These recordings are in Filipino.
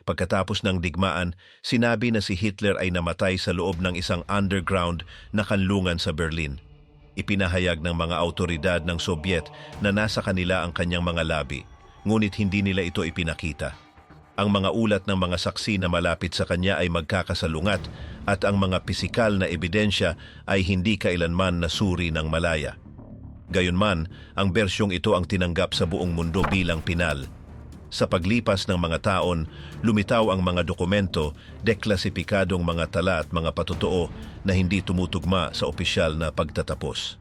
Pagkatapos ng digmaan, sinabi na si Hitler ay namatay sa loob ng isang underground na kanlungan sa Berlin. Ipinahayag ng mga autoridad ng Sobyet na nasa kanila ang kanyang mga labi, ngunit hindi nila ito ipinakita. Ang mga ulat ng mga saksi na malapit sa kanya ay magkakasalungat at ang mga pisikal na ebidensya ay hindi kailanman nasuri ng malaya. Gayunman, ang bersyong ito ang tinanggap sa buong mundo bilang pinal. Sa paglipas ng mga taon, lumitaw ang mga dokumento, deklasipikadong mga tala at mga patotoo na hindi tumutugma sa opisyal na pagtatapos.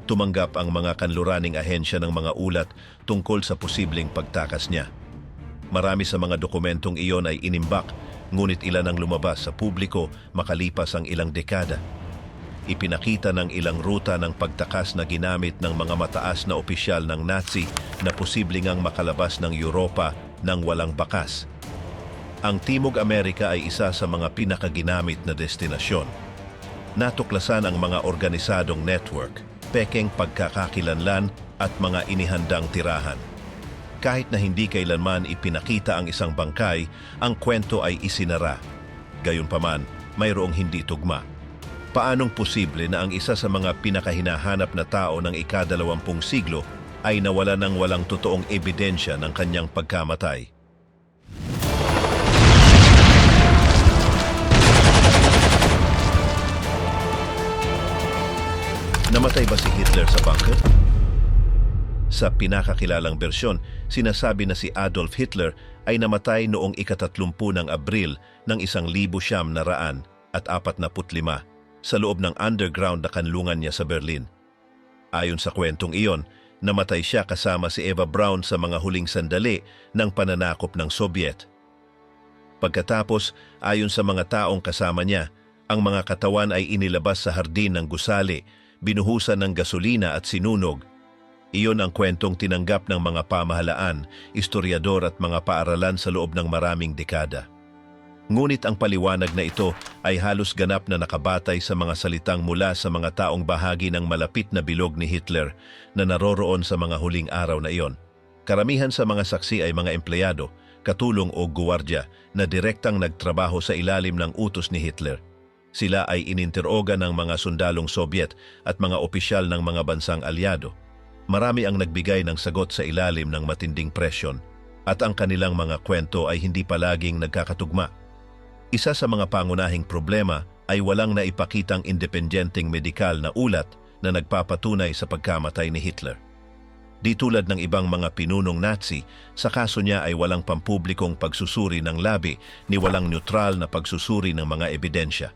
Tumanggap ang mga kanluraning ahensya ng mga ulat tungkol sa posibleng pagtakas niya. Marami sa mga dokumentong iyon ay inimbak, ngunit ilan ang lumabas sa publiko makalipas ang ilang dekada. Ipinakita ng ilang ruta ng pagtakas na ginamit ng mga mataas na opisyal ng Nazi na posibleng ang makalabas ng Europa ng walang bakas. Ang Timog Amerika ay isa sa mga pinakaginamit na destinasyon. Natuklasan ang mga organisadong network, pekeng pagkakakilanlan at mga inihandang tirahan. Kahit na hindi kailanman ipinakita ang isang bangkay, ang kwento ay isinara. Gayunpaman, mayroong hindi tugma. Paanong posible na ang isa sa mga pinakahinahanap na tao ng ika-20 siglo ay nawala ng walang totoong ebidensya ng kanyang pagkamatay? Namatay ba si Hitler sa bunker? Sa pinakakilalang bersyon, sinasabi na si Adolf Hitler ay namatay noong ika-30 ng Abril ng 1945 sa loob ng underground na kanlungan niya sa Berlin. Ayon sa kwentong iyon, namatay siya kasama si Eva Braun sa mga huling sandali ng pananakop ng Sobyet. Pagkatapos, ayon sa mga taong kasama niya, ang mga katawan ay inilabas sa hardin ng gusali, binuhusan ng gasolina at sinunog. Iyon ang kwentong tinanggap ng mga pamahalaan, historiador at mga paaralan sa loob ng maraming dekada. Ngunit ang paliwanag na ito ay halos ganap na nakabatay sa mga salitang mula sa mga taong bahagi ng malapit na bilog ni Hitler na naroroon sa mga huling araw na iyon. Karamihan sa mga saksi ay mga empleyado, katulong o guwardya na direktang nagtrabaho sa ilalim ng utos ni Hitler. Sila ay ininteroga ng mga sundalong Sobyet at mga opisyal ng mga bansang alyado. Marami ang nagbigay ng sagot sa ilalim ng matinding presyon at ang kanilang mga kwento ay hindi palaging nagkakatugma. Isa sa mga pangunahing problema ay walang naipakitang independenteng medikal na ulat na nagpapatunay sa pagkamatay ni Hitler. Di tulad ng ibang mga pinunong Nazi, sa kaso niya ay walang pampublikong pagsusuri ng labi ni walang neutral na pagsusuri ng mga ebidensya.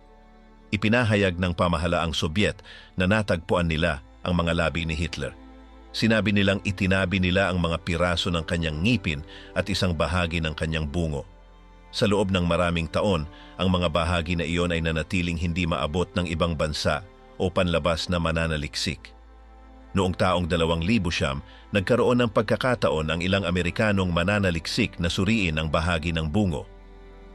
Ipinahayag ng pamahalaang Sobyet na natagpuan nila ang mga labi ni Hitler. Sinabi nilang itinabi nila ang mga piraso ng kanyang ngipin at isang bahagi ng kanyang bungo. Sa loob ng maraming taon, ang mga bahagi na iyon ay nanatiling hindi maabot ng ibang bansa o panlabas na mananaliksik. Noong taong 2000, nagkaroon ng pagkakataon ang ilang Amerikanong mananaliksik na suriin ang bahagi ng bungo.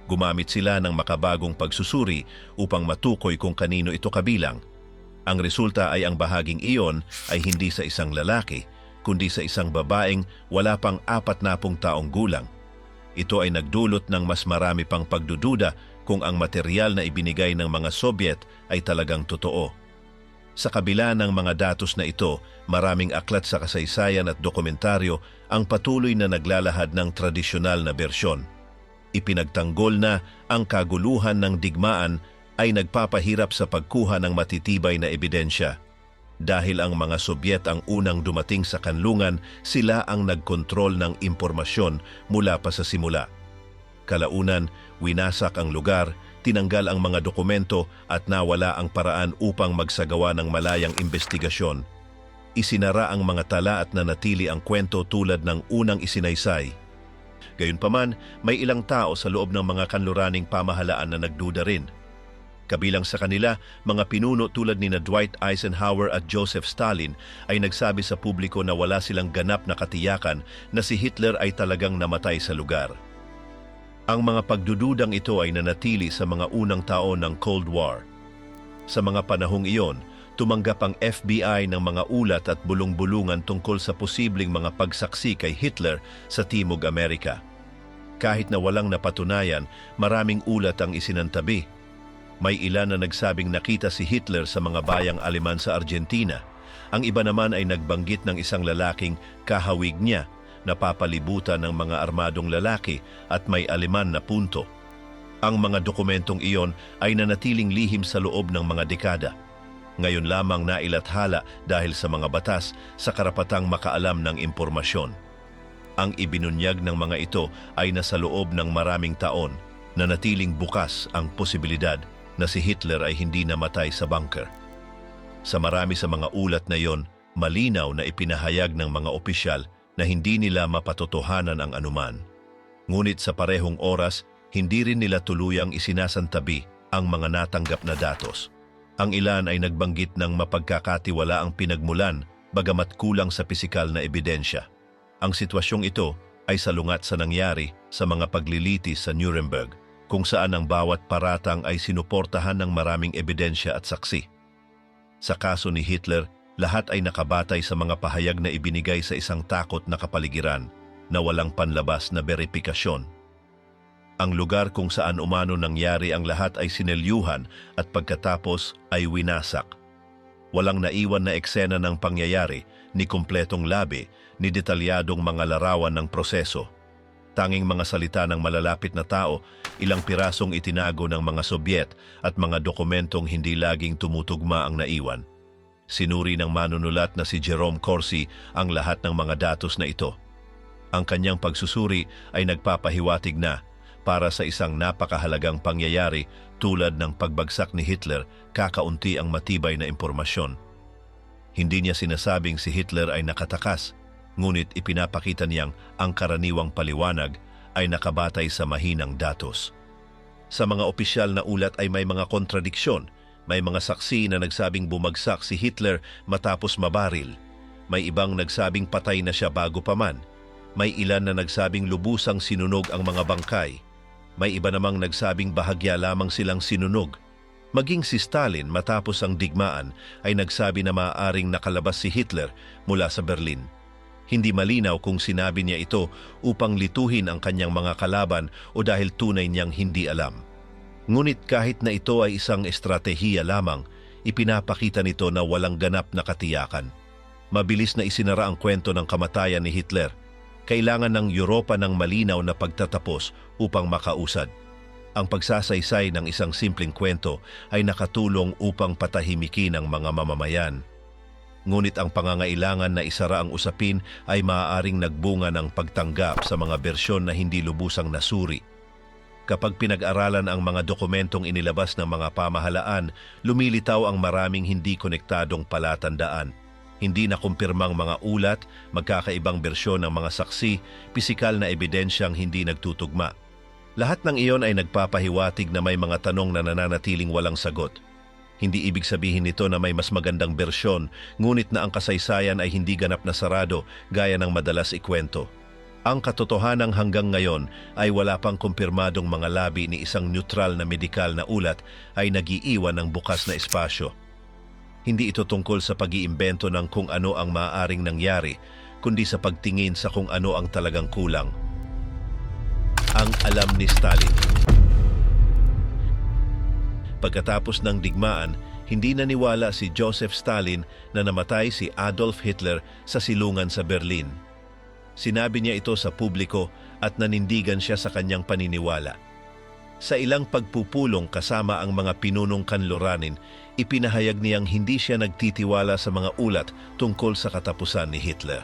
Gumamit sila ng makabagong pagsusuri upang matukoy kung kanino ito kabilang. Ang resulta ay ang bahaging iyon ay hindi sa isang lalaki, kundi sa isang babaeng wala pang 40 taong gulang. Ito ay nagdulot ng mas marami pang pagdududa kung ang material na ibinigay ng mga Sobyet ay talagang totoo. Sa kabila ng mga datos na ito, maraming aklat sa kasaysayan at dokumentaryo ang patuloy na naglalahad ng tradisyonal na bersyon. Ipinagtanggol na ang kaguluhan ng digmaan ay nagpapahirap sa pagkuha ng matitibay na ebidensya. Dahil ang mga Sobyet ang unang dumating sa kanlungan, sila ang nagkontrol ng impormasyon mula pa sa simula. Kalaunan, winasak ang lugar, tinanggal ang mga dokumento at nawala ang paraan upang magsagawa ng malayang investigasyon. Isinara ang mga tala at nanatili ang kwento tulad ng unang isinaysay. Gayunpaman, may ilang tao sa loob ng mga kanluraning pamahalaan na nagduda rin. Kabilang sa kanila, mga pinuno tulad ni Dwight Eisenhower at Joseph Stalin ay nagsabi sa publiko na wala silang ganap na katiyakan na si Hitler ay talagang namatay sa lugar. Ang mga pagdududang ito ay nanatili sa mga unang taon ng Cold War. Sa mga panahong iyon, tumanggap ang FBI ng mga ulat at bulong-bulungan tungkol sa posibleng mga pagsaksi kay Hitler sa Timog Amerika. Kahit na walang napatunayan, maraming ulat ang isinantabi. May ilan na nagsabing nakita si Hitler sa mga bayang Aleman sa Argentina. Ang iba naman ay nagbanggit ng isang lalaking kahawig niya, napapalibutan ng mga armadong lalaki at may Aleman na punto. Ang mga dokumentong iyon ay nanatiling lihim sa loob ng mga dekada. Ngayon lamang nailathala dahil sa mga batas sa karapatang makaalam ng impormasyon. Ang ibinunyag ng mga ito ay nasa loob ng maraming taon na natiling bukas ang posibilidad na si Hitler ay hindi namatay sa bunker. Sa marami sa mga ulat na iyon, malinaw na ipinahayag ng mga opisyal na hindi nila mapatotohanan ang anuman. Ngunit sa parehong oras, hindi rin nila tuluyang isinasantabi ang mga natanggap na datos. Ang ilan ay nagbanggit ng mapagkakatiwalaang pinagmulan bagamat kulang sa pisikal na ebidensya. Ang sitwasyong ito ay salungat sa nangyari sa mga paglilitis sa Nuremberg, kung saan ang bawat paratang ay sinuportahan ng maraming ebidensya at saksi. Sa kaso ni Hitler, lahat ay nakabatay sa mga pahayag na ibinigay sa isang takot na kapaligiran na walang panlabas na beripikasyon. Ang lugar kung saan umano nangyari ang lahat ay sinelyuhan at pagkatapos ay winasak. Walang naiwan na eksena ng pangyayari, ni kumpletong labi, ni detalyadong mga larawan ng proseso. Tanging mga salita ng malalapit na tao, ilang pirasong itinago ng mga Sobyet at mga dokumentong hindi laging tumutugma ang naiwan. Sinuri ng manunulat na si Jerome Corsi ang lahat ng mga datos na ito. Ang kanyang pagsusuri ay nagpapahiwatig na para sa isang napakahalagang pangyayari tulad ng pagbagsak ni Hitler, kakaunti ang matibay na impormasyon. Hindi niya sinasabing si Hitler ay nakatakas, ngunit ipinapakita niyang ang karaniwang paliwanag ay nakabatay sa mahinang datos. Sa mga opisyal na ulat ay may mga kontradiksyon. May mga saksi na nagsabing bumagsak si Hitler matapos mabaril. May ibang nagsabing patay na siya bago pa man. May ilan na nagsabing lubusang sinunog ang mga bangkay. May iba namang nagsabing bahagya lamang silang sinunog. Maging si Stalin matapos ang digmaan ay nagsabi na maaaring nakalabas si Hitler mula sa Berlin. Hindi malinaw kung sinabi niya ito upang lituhin ang kanyang mga kalaban o dahil tunay niyang hindi alam. Ngunit kahit na ito ay isang estratehiya lamang, ipinapakita nito na walang ganap na katiyakan. Mabilis na isinara ang kwento ng kamatayan ni Hitler. Kailangan ng Europa ng malinaw na pagtatapos upang makausad. Ang pagsasaysay ng isang simpleng kwento ay nakatulong upang patahimikin ang mga mamamayan. Ngunit ang pangangailangan na isara ang usapin ay maaaring nagbunga ng pagtanggap sa mga bersyon na hindi lubusang nasuri. Kapag pinag-aralan ang mga dokumentong inilabas ng mga pamahalaan, lumilitaw ang maraming hindi konektadong palatandaan. Hindi na kumpirmang mga ulat, magkakaibang bersyon ng mga saksi, pisikal na ebidensyang hindi nagtutugma. Lahat ng iyon ay nagpapahiwatig na may mga tanong na nananatiling walang sagot. Hindi ibig sabihin nito na may mas magandang bersyon, ngunit na ang kasaysayan ay hindi ganap na sarado gaya ng madalas ikwento. Ang katotohanan hanggang ngayon ay wala pang kumpirmadong mga labi ni isang neutral na medikal na ulat ay nag-iiwan ng bukas na espasyo. Hindi ito tungkol sa pag-iimbento ng kung ano ang maaaring nangyari, kundi sa pagtingin sa kung ano ang talagang kulang. Ang alam ni Stalin. Pagkatapos ng digmaan, hindi naniwala si Joseph Stalin na namatay si Adolf Hitler sa silungan sa Berlin. Sinabi niya ito sa publiko at nanindigan siya sa kanyang paniniwala. Sa ilang pagpupulong kasama ang mga pinunong kanluranin, ipinahayag niyang hindi siya nagtitiwala sa mga ulat tungkol sa katapusan ni Hitler.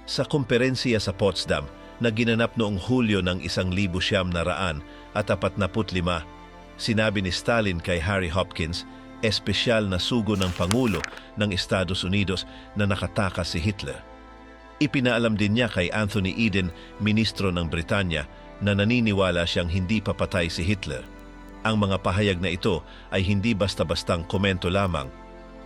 Sa kumperensiya sa Potsdam na ginanap noong Hulyo ng 1945, sinabi ni Stalin kay Harry Hopkins, espesyal na sugo ng Pangulo ng Estados Unidos, na nakatakas si Hitler. Ipinaalam din niya kay Anthony Eden, ministro ng Britanya, na naniniwala siyang hindi papatay si Hitler. Ang mga pahayag na ito ay hindi basta-bastang komento lamang.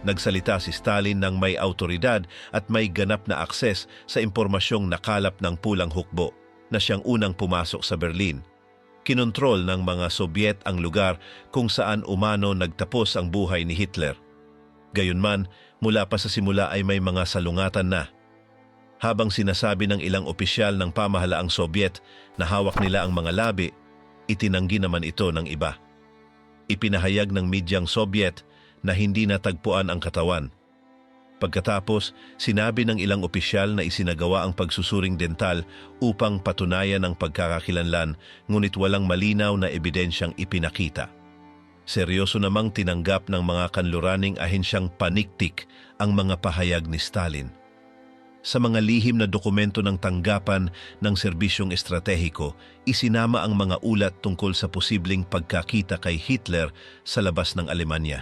Nagsalita si Stalin ng may autoridad at may ganap na akses sa impormasyong nakalap ng pulang hukbo na siyang unang pumasok sa Berlin. Kinontrol ng mga Sobyet ang lugar kung saan umano nagtapos ang buhay ni Hitler. Gayunman, mula pa sa simula ay may mga salungatan na. Habang sinasabi ng ilang opisyal ng pamahalaang Sobyet na hawak nila ang mga labi, itinanggi naman ito ng iba. Ipinahayag ng medyang Sobyet na hindi natagpuan ang katawan. Pagkatapos, sinabi ng ilang opisyal na isinagawa ang pagsusuring dental upang patunayan ang pagkakakilanlan, ngunit walang malinaw na ebidensyang ipinakita. Seryoso namang tinanggap ng mga kanluraning ahensyang paniktik ang mga pahayag ni Stalin. Sa mga lihim na dokumento ng tanggapan ng serbisyong estratehiko, isinama ang mga ulat tungkol sa posibleng pagkakita kay Hitler sa labas ng Alemanya.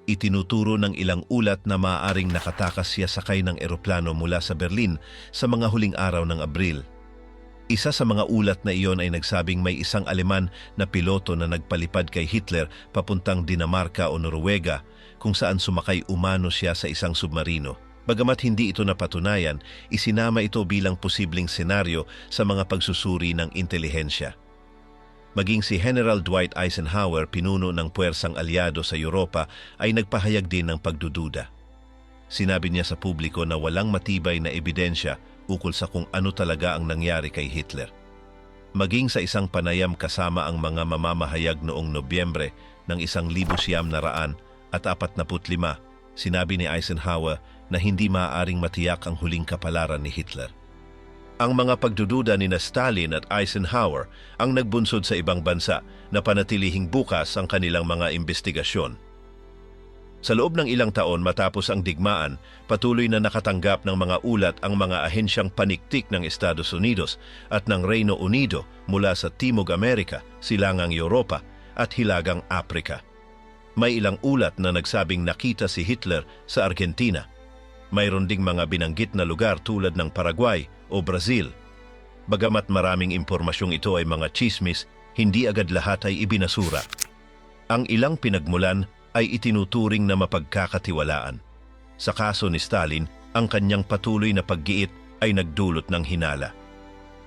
Itinuturo ng ilang ulat na maaaring nakatakas siya sakay ng eroplano mula sa Berlin sa mga huling araw ng Abril. Isa sa mga ulat na iyon ay nagsabing may isang Aleman na piloto na nagpalipad kay Hitler papuntang Dinamarca o Noruega, kung saan sumakay umano siya sa isang submarino. Bagamat hindi ito napatunayan, isinama ito bilang posibleng senaryo sa mga pagsusuri ng intelihensya. Maging si General Dwight Eisenhower, pinuno ng puwersang alyado sa Europa, ay nagpahayag din ng pagdududa. Sinabi niya sa publiko na walang matibay na ebidensya ukol sa kung ano talaga ang nangyari kay Hitler. Maging sa isang panayam kasama ang mga mamamahayag noong Nobyembre ng 1945, sinabi ni Eisenhower na hindi maaaring matiyak ang huling kapalaran ni Hitler. Ang mga pagdududa ni Stalin at Eisenhower ang nagbunsod sa ibang bansa na panatilihing bukas ang kanilang mga investigasyon. Sa loob ng ilang taon matapos ang digmaan, patuloy na nakatanggap ng mga ulat ang mga ahensyang paniktik ng Estados Unidos at ng Reino Unido mula sa Timog Amerika, Silangang Europa at Hilagang Aprika. May ilang ulat na nagsabing nakita si Hitler sa Argentina. Mayroon ding mga binanggit na lugar tulad ng Paraguay o Brazil. Bagamat maraming impormasyong ito ay mga chismis, hindi agad lahat ay ibinasura. Ang ilang pinagmulan ay itinuturing na mapagkakatiwalaan. Sa kaso ni Stalin, ang kanyang patuloy na paggiit ay nagdulot ng hinala.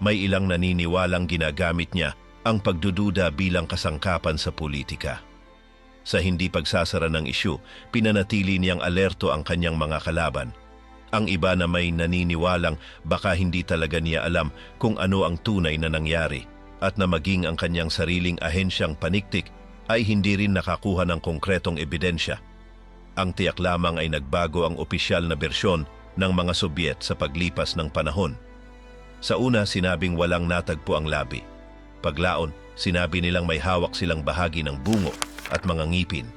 May ilang naniniwalang ginagamit niya ang pagdududa bilang kasangkapan sa politika. Sa hindi pagsasara ng isyu, pinanatili niyang alerto ang kanyang mga kalaban. Ang iba na may naniniwalang baka hindi talaga niya alam kung ano ang tunay na nangyari at na maging ang kanyang sariling ahensyang paniktik ay hindi rin nakakuha ng konkretong ebidensya. Ang tiyak lamang ay nagbago ang opisyal na bersyon ng mga Sobyet sa paglipas ng panahon. Sa una, sinabing walang natagpo ang labi. Paglaon, sinabi nilang may hawak silang bahagi ng bungo at mga ngipin.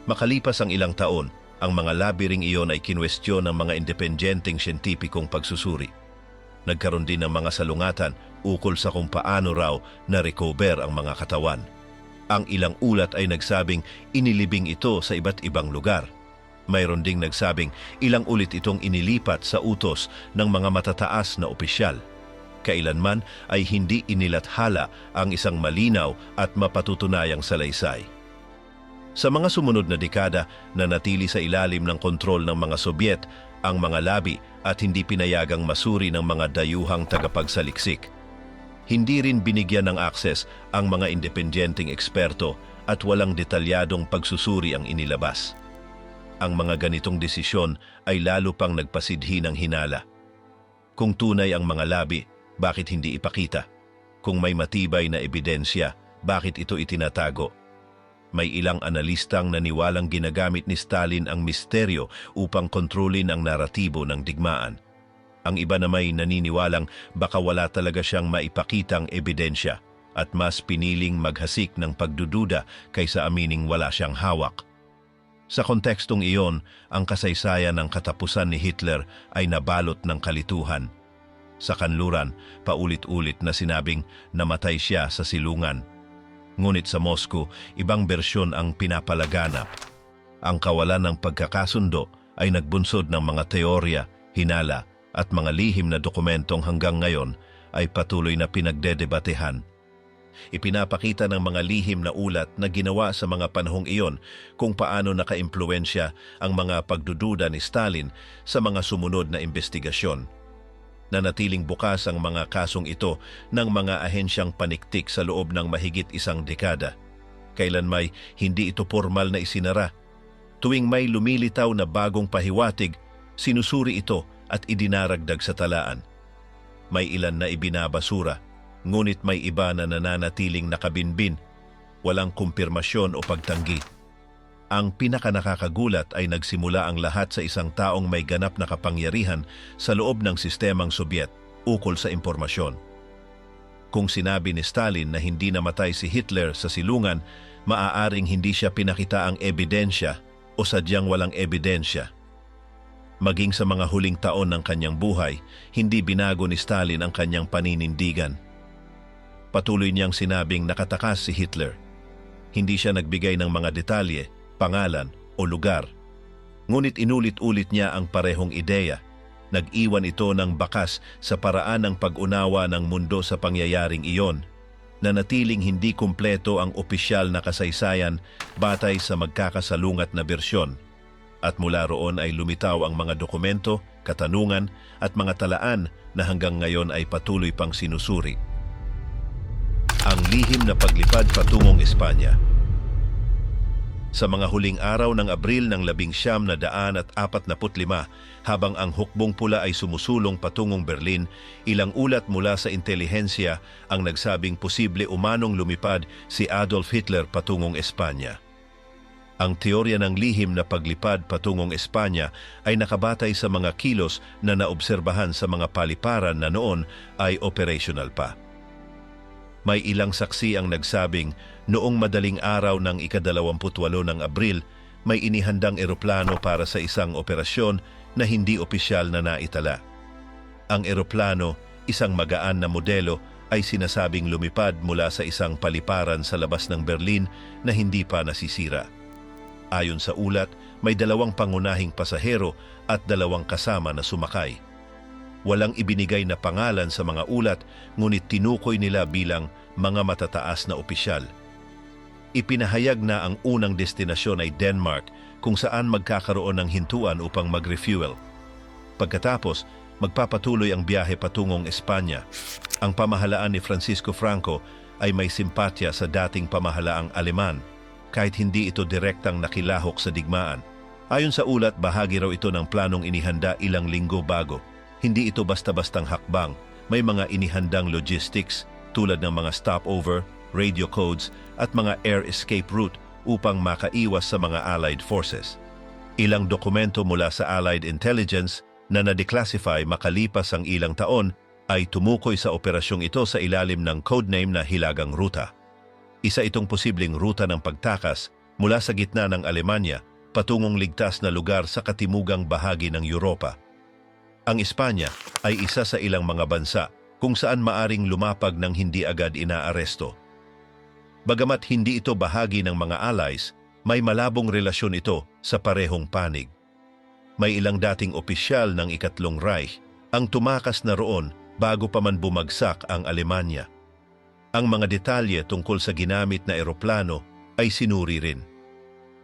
Makalipas ang ilang taon, ang mga labi ring iyon ay kinwestiyon ng mga independenteng siyentipikong pagsusuri. Nagkaroon din ng mga salungatan ukol sa kung paano raw na-recover ang mga katawan. Ang ilang ulat ay nagsabing inilibing ito sa iba't ibang lugar. Mayroon ding nagsabing ilang ulit itong inilipat sa utos ng mga matataas na opisyal. Kailanman ay hindi inilathala ang isang malinaw at mapatutunayang salaysay. Sa mga sumunod na dekada, nanatili sa ilalim ng kontrol ng mga Sobyet ang mga labi at hindi pinayagang masuri ng mga dayuhang tagapagsaliksik. Hindi rin binigyan ng akses ang mga independenteng eksperto at walang detalyadong pagsusuri ang inilabas. Ang mga ganitong desisyon ay lalo pang nagpasidhi ng hinala. Kung tunay ang mga labi, bakit hindi ipakita? Kung may matibay na ebidensya, bakit ito itinatago? May ilang analistang naniwalang ginagamit ni Stalin ang misteryo upang kontrolin ang naratibo ng digmaan. Ang iba na may naniniwalang baka wala talaga siyang maipakitang ebidensya at mas piniling maghasik ng pagdududa kaysa amining wala siyang hawak. Sa kontekstong iyon, ang kasaysayan ng katapusan ni Hitler ay nabalot ng kalituhan. Sa kanluran, paulit-ulit na sinabing namatay siya sa silungan. Ngunit sa Moscow, ibang bersyon ang pinapalaganap. Ang kawalan ng pagkakasundo ay nagbunsod ng mga teorya, hinala at mga lihim na dokumentong hanggang ngayon ay patuloy na pinagdedebatehan. Ipinapakita ng mga lihim na ulat na ginawa sa mga panahong iyon kung paano nakaimpluwensya ang mga pagdududa ni Stalin sa mga sumunod na investigasyon. Nanatiling bukas ang mga kasong ito ng mga ahensyang paniktik sa loob ng mahigit isang dekada. Kailanmay hindi ito formal na isinara. Tuwing may lumilitaw na bagong pahiwatig, sinusuri ito at idinaragdag sa talaan. May ilan na ibinabasura, ngunit may iba na nananatiling nakabinbin, walang kumpirmasyon o pagtanggi. Ang pinakanakakagulat ay nagsimula ang lahat sa isang taong may ganap na kapangyarihan sa loob ng sistemang Sobyet ukol sa impormasyon. Kung sinabi ni Stalin na hindi namatay si Hitler sa silungan, maaaring hindi siya pinakita ang ebidensya o sadyang walang ebidensya. Maging sa mga huling taon ng kanyang buhay, hindi binago ni Stalin ang kanyang paninindigan. Patuloy niyang sinabing nakatakas si Hitler. Hindi siya nagbigay ng mga detalye, pangalan o lugar. Ngunit inulit-ulit niya ang parehong ideya. Nag-iwan ito ng bakas sa paraan ng pag-unawa ng mundo sa pangyayaring iyon, na natiling hindi kumpleto ang opisyal na kasaysayan batay sa magkakasalungat na bersyon. At mula roon ay lumitaw ang mga dokumento, katanungan at mga talaan na hanggang ngayon ay patuloy pang sinusuri. Ang lihim na paglipad patungong Espanya. Sa mga huling araw ng Abril ng 1945, habang ang hukbong pula ay sumusulong patungong Berlin, ilang ulat mula sa intelihensya ang nagsabing posible umanong lumipad si Adolf Hitler patungong Espanya. Ang teorya ng lihim na paglipad patungong Espanya ay nakabatay sa mga kilos na naobserbahan sa mga paliparan na noon ay operational pa. May ilang saksi ang nagsabing noong madaling araw ng ika-28 ng Abril, may inihandang eroplano para sa isang operasyon na hindi opisyal na naitala. Ang eroplano, isang magaan na modelo, ay sinasabing lumipad mula sa isang paliparan sa labas ng Berlin na hindi pa nasisira. Ayon sa ulat, may 2 pangunahing pasahero at 2 kasama na sumakay. Walang ibinigay na pangalan sa mga ulat, ngunit tinukoy nila bilang mga matataas na opisyal. Ipinahayag na ang unang destinasyon ay Denmark, kung saan magkakaroon ng hintuan upang mag-refuel. Pagkatapos, magpapatuloy ang biyahe patungong Espanya. Ang pamahalaan ni Francisco Franco ay may simpatya sa dating pamahalaang Aleman, kahit hindi ito direktang nakilahok sa digmaan. Ayon sa ulat, bahagi raw ito ng planong inihanda ilang linggo bago. Hindi ito basta-bastang hakbang, may mga inihandang logistics tulad ng mga stopover, radio codes at mga air escape route upang makaiwas sa mga Allied forces. Ilang dokumento mula sa Allied intelligence na na-declassify makalipas ang ilang taon ay tumukoy sa operasyong ito sa ilalim ng codename na Hilagang Ruta. Isa itong posibleng ruta ng pagtakas mula sa gitna ng Alemanya patungong ligtas na lugar sa katimugang bahagi ng Europa. Ang Espanya ay isa sa ilang mga bansa kung saan maaring lumapag ng hindi agad inaaresto. Bagamat hindi ito bahagi ng mga allies, may malabong relasyon ito sa parehong panig. May ilang dating opisyal ng Ikatlong Reich ang tumakas na roon bago pa man bumagsak ang Alemanya. Ang mga detalye tungkol sa ginamit na eroplano ay sinuri rin.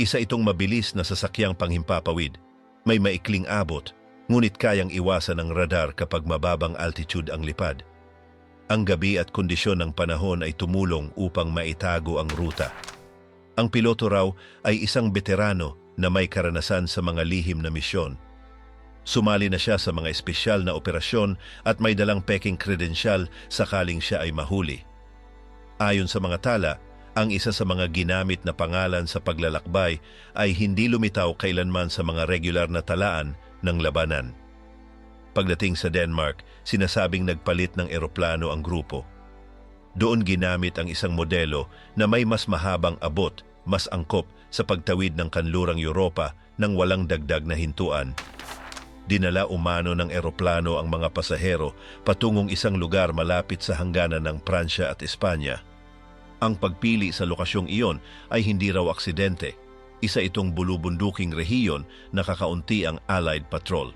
Isa itong mabilis na sasakyang panghimpapawid, may maikling abot, ngunit kayang iwasan ng radar kapag mababang altitude ang lipad. Ang gabi at kondisyon ng panahon ay tumulong upang maitago ang ruta. Ang piloto raw ay isang veterano na may karanasan sa mga lihim na misyon. Sumali na siya sa mga espesyal na operasyon at may dalang peking kredensyal sakaling siya ay mahuli. Ayon sa mga tala, ang isa sa mga ginamit na pangalan sa paglalakbay ay hindi lumitaw kailanman sa mga regular na talaan ng labanan. Pagdating sa Denmark, sinasabing nagpalit ng eroplano ang grupo. Doon ginamit ang isang modelo na may mas mahabang abot, mas angkop sa pagtawid ng kanlurang Europa nang walang dagdag na hintuan. Dinala umano ng eroplano ang mga pasahero patungong isang lugar malapit sa hangganan ng Pransya at Espanya. Ang pagpili sa lokasyong iyon ay hindi raw aksidente. Isa itong bulubunduking rehiyon na kakaunti ang Allied patrol.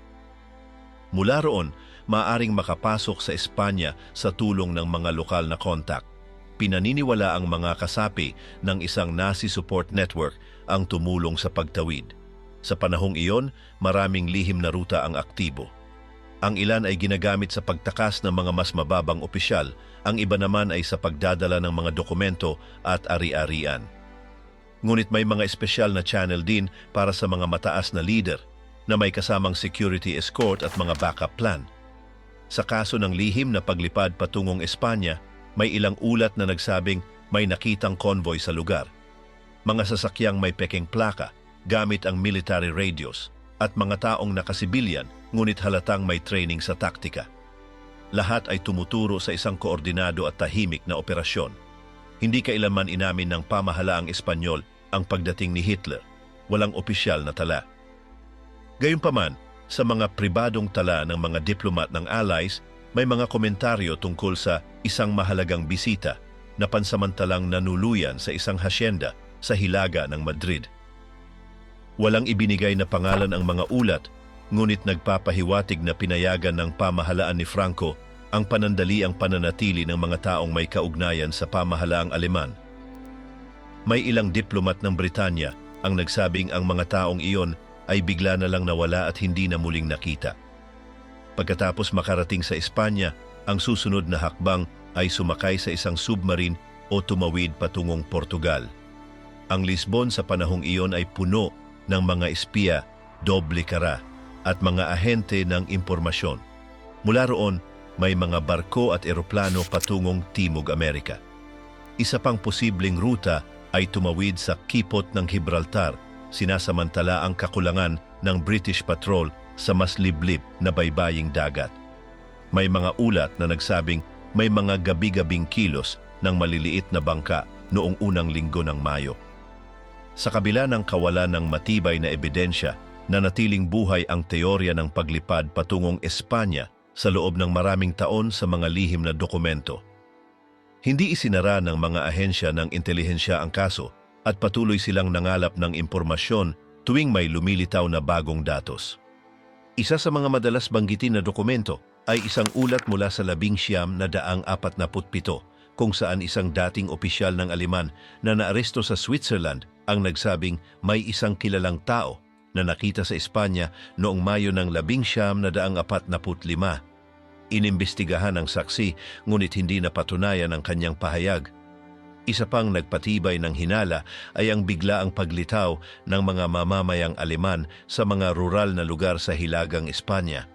Mula roon, maaring makapasok sa Espanya sa tulong ng mga lokal na kontak. Pinaniniwala ang mga kasapi ng isang Nazi support network ang tumulong sa pagtawid. Sa panahong iyon, maraming lihim na ruta ang aktibo. Ang ilan ay ginagamit sa pagtakas ng mga mas mababang opisyal, ang iba naman ay sa pagdadala ng mga dokumento at ari-arian. Ngunit may mga espesyal na channel din para sa mga mataas na leader. na may kasamang security escort at mga backup plan. Sa kaso ng lihim na paglipad patungong Espanya, may ilang ulat na nagsabing may nakitang convoy sa lugar. Mga sasakyang may pekeng plaka gamit ang military radios at mga taong nakasibilyan ngunit halatang may training sa taktika. Lahat ay tumuturo sa isang koordinado at tahimik na operasyon. Hindi kailanman inamin ng pamahalaang Espanyol ang pagdating ni Hitler. Walang opisyal na tala. Gayunpaman, sa mga pribadong tala ng mga diplomat ng Allies, may mga komentaryo tungkol sa isang mahalagang bisita na pansamantalang nanuluyan sa isang hasyenda sa hilaga ng Madrid. Walang ibinigay na pangalan ang mga ulat, ngunit nagpapahiwatig na pinayagan ng pamahalaan ni Franco ang panandaliang pananatili ng mga taong may kaugnayan sa pamahalaang Aleman. May ilang diplomat ng Britanya ang nagsabing ang mga taong iyon ay bigla na lang nawala at hindi na muling nakita. Pagkatapos makarating sa Espanya, ang susunod na hakbang ay sumakay sa isang submarine o tumawid patungong Portugal. Ang Lisbon sa panahong iyon ay puno ng mga espiya, doble kara, at mga ahente ng impormasyon. Mula roon, may mga barko at eroplano patungong Timog Amerika. Isa pang posibleng ruta ay tumawid sa kipot ng Gibraltar, sinasamantala ang kakulangan ng British Patrol sa mas liblib na baybaying dagat. May mga ulat na nagsabing may mga gabi-gabing kilos ng maliliit na bangka noong unang linggo ng Mayo. Sa kabila ng kawalan ng matibay na ebidensya, nanatiling buhay ang teorya ng paglipad patungong Espanya sa loob ng maraming taon sa mga lihim na dokumento. Hindi isinara ng mga ahensya ng intelihensya ang kaso at patuloy silang nangalap ng impormasyon tuwing may lumilitaw na bagong datos. Isa sa mga madalas banggitin na dokumento ay isang ulat mula sa 1947 kung saan isang dating opisyal ng Aleman na naaresto sa Switzerland ang nagsabing may isang kilalang tao na nakita sa Espanya noong Mayo ng 1945. Inimbestigahan ang saksi ngunit hindi napatunayan ang kanyang pahayag. Isa pang nagpatibay ng hinala ay ang biglaang paglitaw ng mga mamamayang Aleman sa mga rural na lugar sa hilagang Espanya.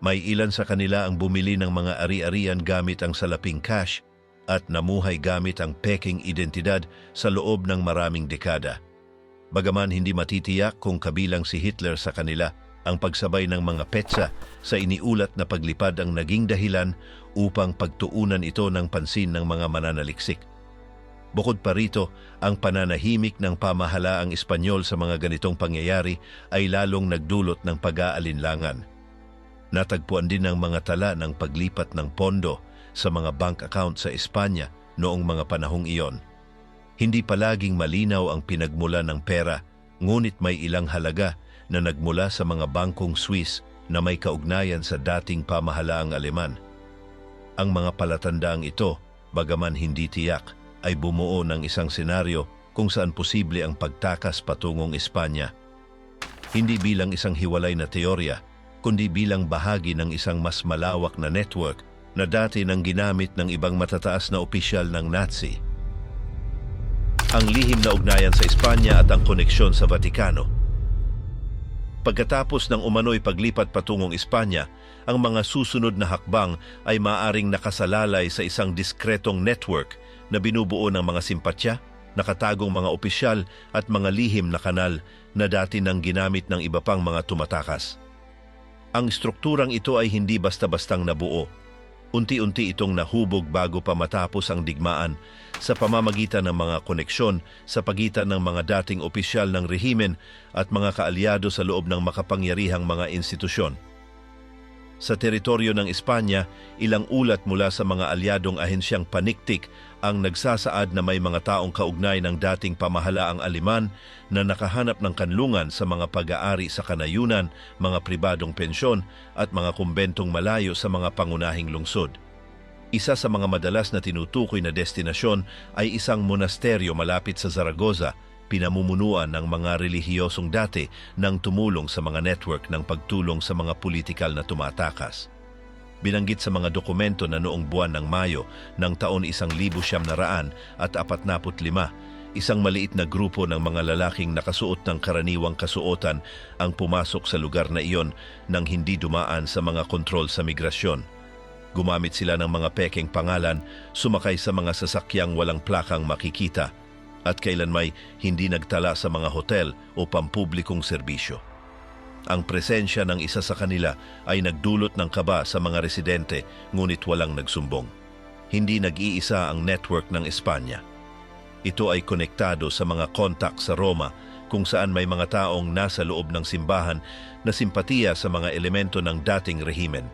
May ilan sa kanila ang bumili ng mga ari-arian gamit ang salaping cash at namuhay gamit ang peking identidad sa loob ng maraming dekada. Bagaman hindi matitiyak kung kabilang si Hitler sa kanila, ang pagsabay ng mga petsa sa iniulat na paglipad ang naging dahilan upang pagtuunan ito ng pansin ng mga mananaliksik. Bukod pa rito, ang pananahimik ng pamahalaang Espanyol sa mga ganitong pangyayari ay lalong nagdulot ng pag-aalinlangan. Natagpuan din ng mga tala ng paglipat ng pondo sa mga bank account sa Espanya noong mga panahong iyon. Hindi palaging malinaw ang pinagmula ng pera, ngunit may ilang halaga na nagmula sa mga bangkong Swiss na may kaugnayan sa dating pamahalaang Aleman. Ang mga palatandaang ito, bagaman hindi tiyak, ay bumuo ng isang senaryo kung saan posible ang pagtakas patungong Espanya. Hindi bilang isang hiwalay na teorya, kundi bilang bahagi ng isang mas malawak na network na dati nang ginamit ng ibang matataas na opisyal ng Nazi. Ang lihim na ugnayan sa Espanya at ang koneksyon sa Vatikano. Pagkatapos ng umano'y paglipat patungong Espanya, ang mga susunod na hakbang ay maaring nakasalalay sa isang diskretong network na binubuo ng mga simpatya, nakatagong mga opisyal at mga lihim na kanal na dati nang ginamit ng iba pang mga tumatakas. Ang strukturang ito ay hindi basta-bastang nabuo. Unti-unti itong nahubog bago pa matapos ang digmaan sa pamamagitan ng mga koneksyon sa pagitan ng mga dating opisyal ng rehimen at mga kaalyado sa loob ng makapangyarihang mga institusyon. Sa teritoryo ng Espanya, ilang ulat mula sa mga alyadong ahensyang paniktik ang nagsasaad na may mga taong kaugnay ng dating pamahalaang Aleman na nakahanap ng kanlungan sa mga pag-aari sa kanayunan, mga pribadong pensyon at mga kumbentong malayo sa mga pangunahing lungsod. Isa sa mga madalas na tinutukoy na destinasyon ay isang monasteryo malapit sa Zaragoza, pinamumunuan ng mga relihiyosong dati nang tumulong sa mga network ng pagtulong sa mga politikal na tumatakas. Binanggit sa mga dokumento na noong buwan ng Mayo ng taon 1945, Isang maliit na grupo ng mga lalaking nakasuot ng karaniwang kasuotan ang pumasok sa lugar na iyon nang hindi dumaan sa mga kontrol sa migrasyon. Gumamit sila ng mga pekeng pangalan, sumakay sa mga sasakyang walang plakang makikita, at kailanmay hindi nagtala sa mga hotel o pampublikong serbisyo. Ang presensya ng isa sa kanila ay nagdulot ng kaba sa mga residente, ngunit walang nagsumbong. Hindi nag-iisa ang network ng Espanya. Ito ay konektado sa mga kontak sa Roma kung saan may mga taong nasa loob ng simbahan na simpatiya sa mga elemento ng dating rehimen.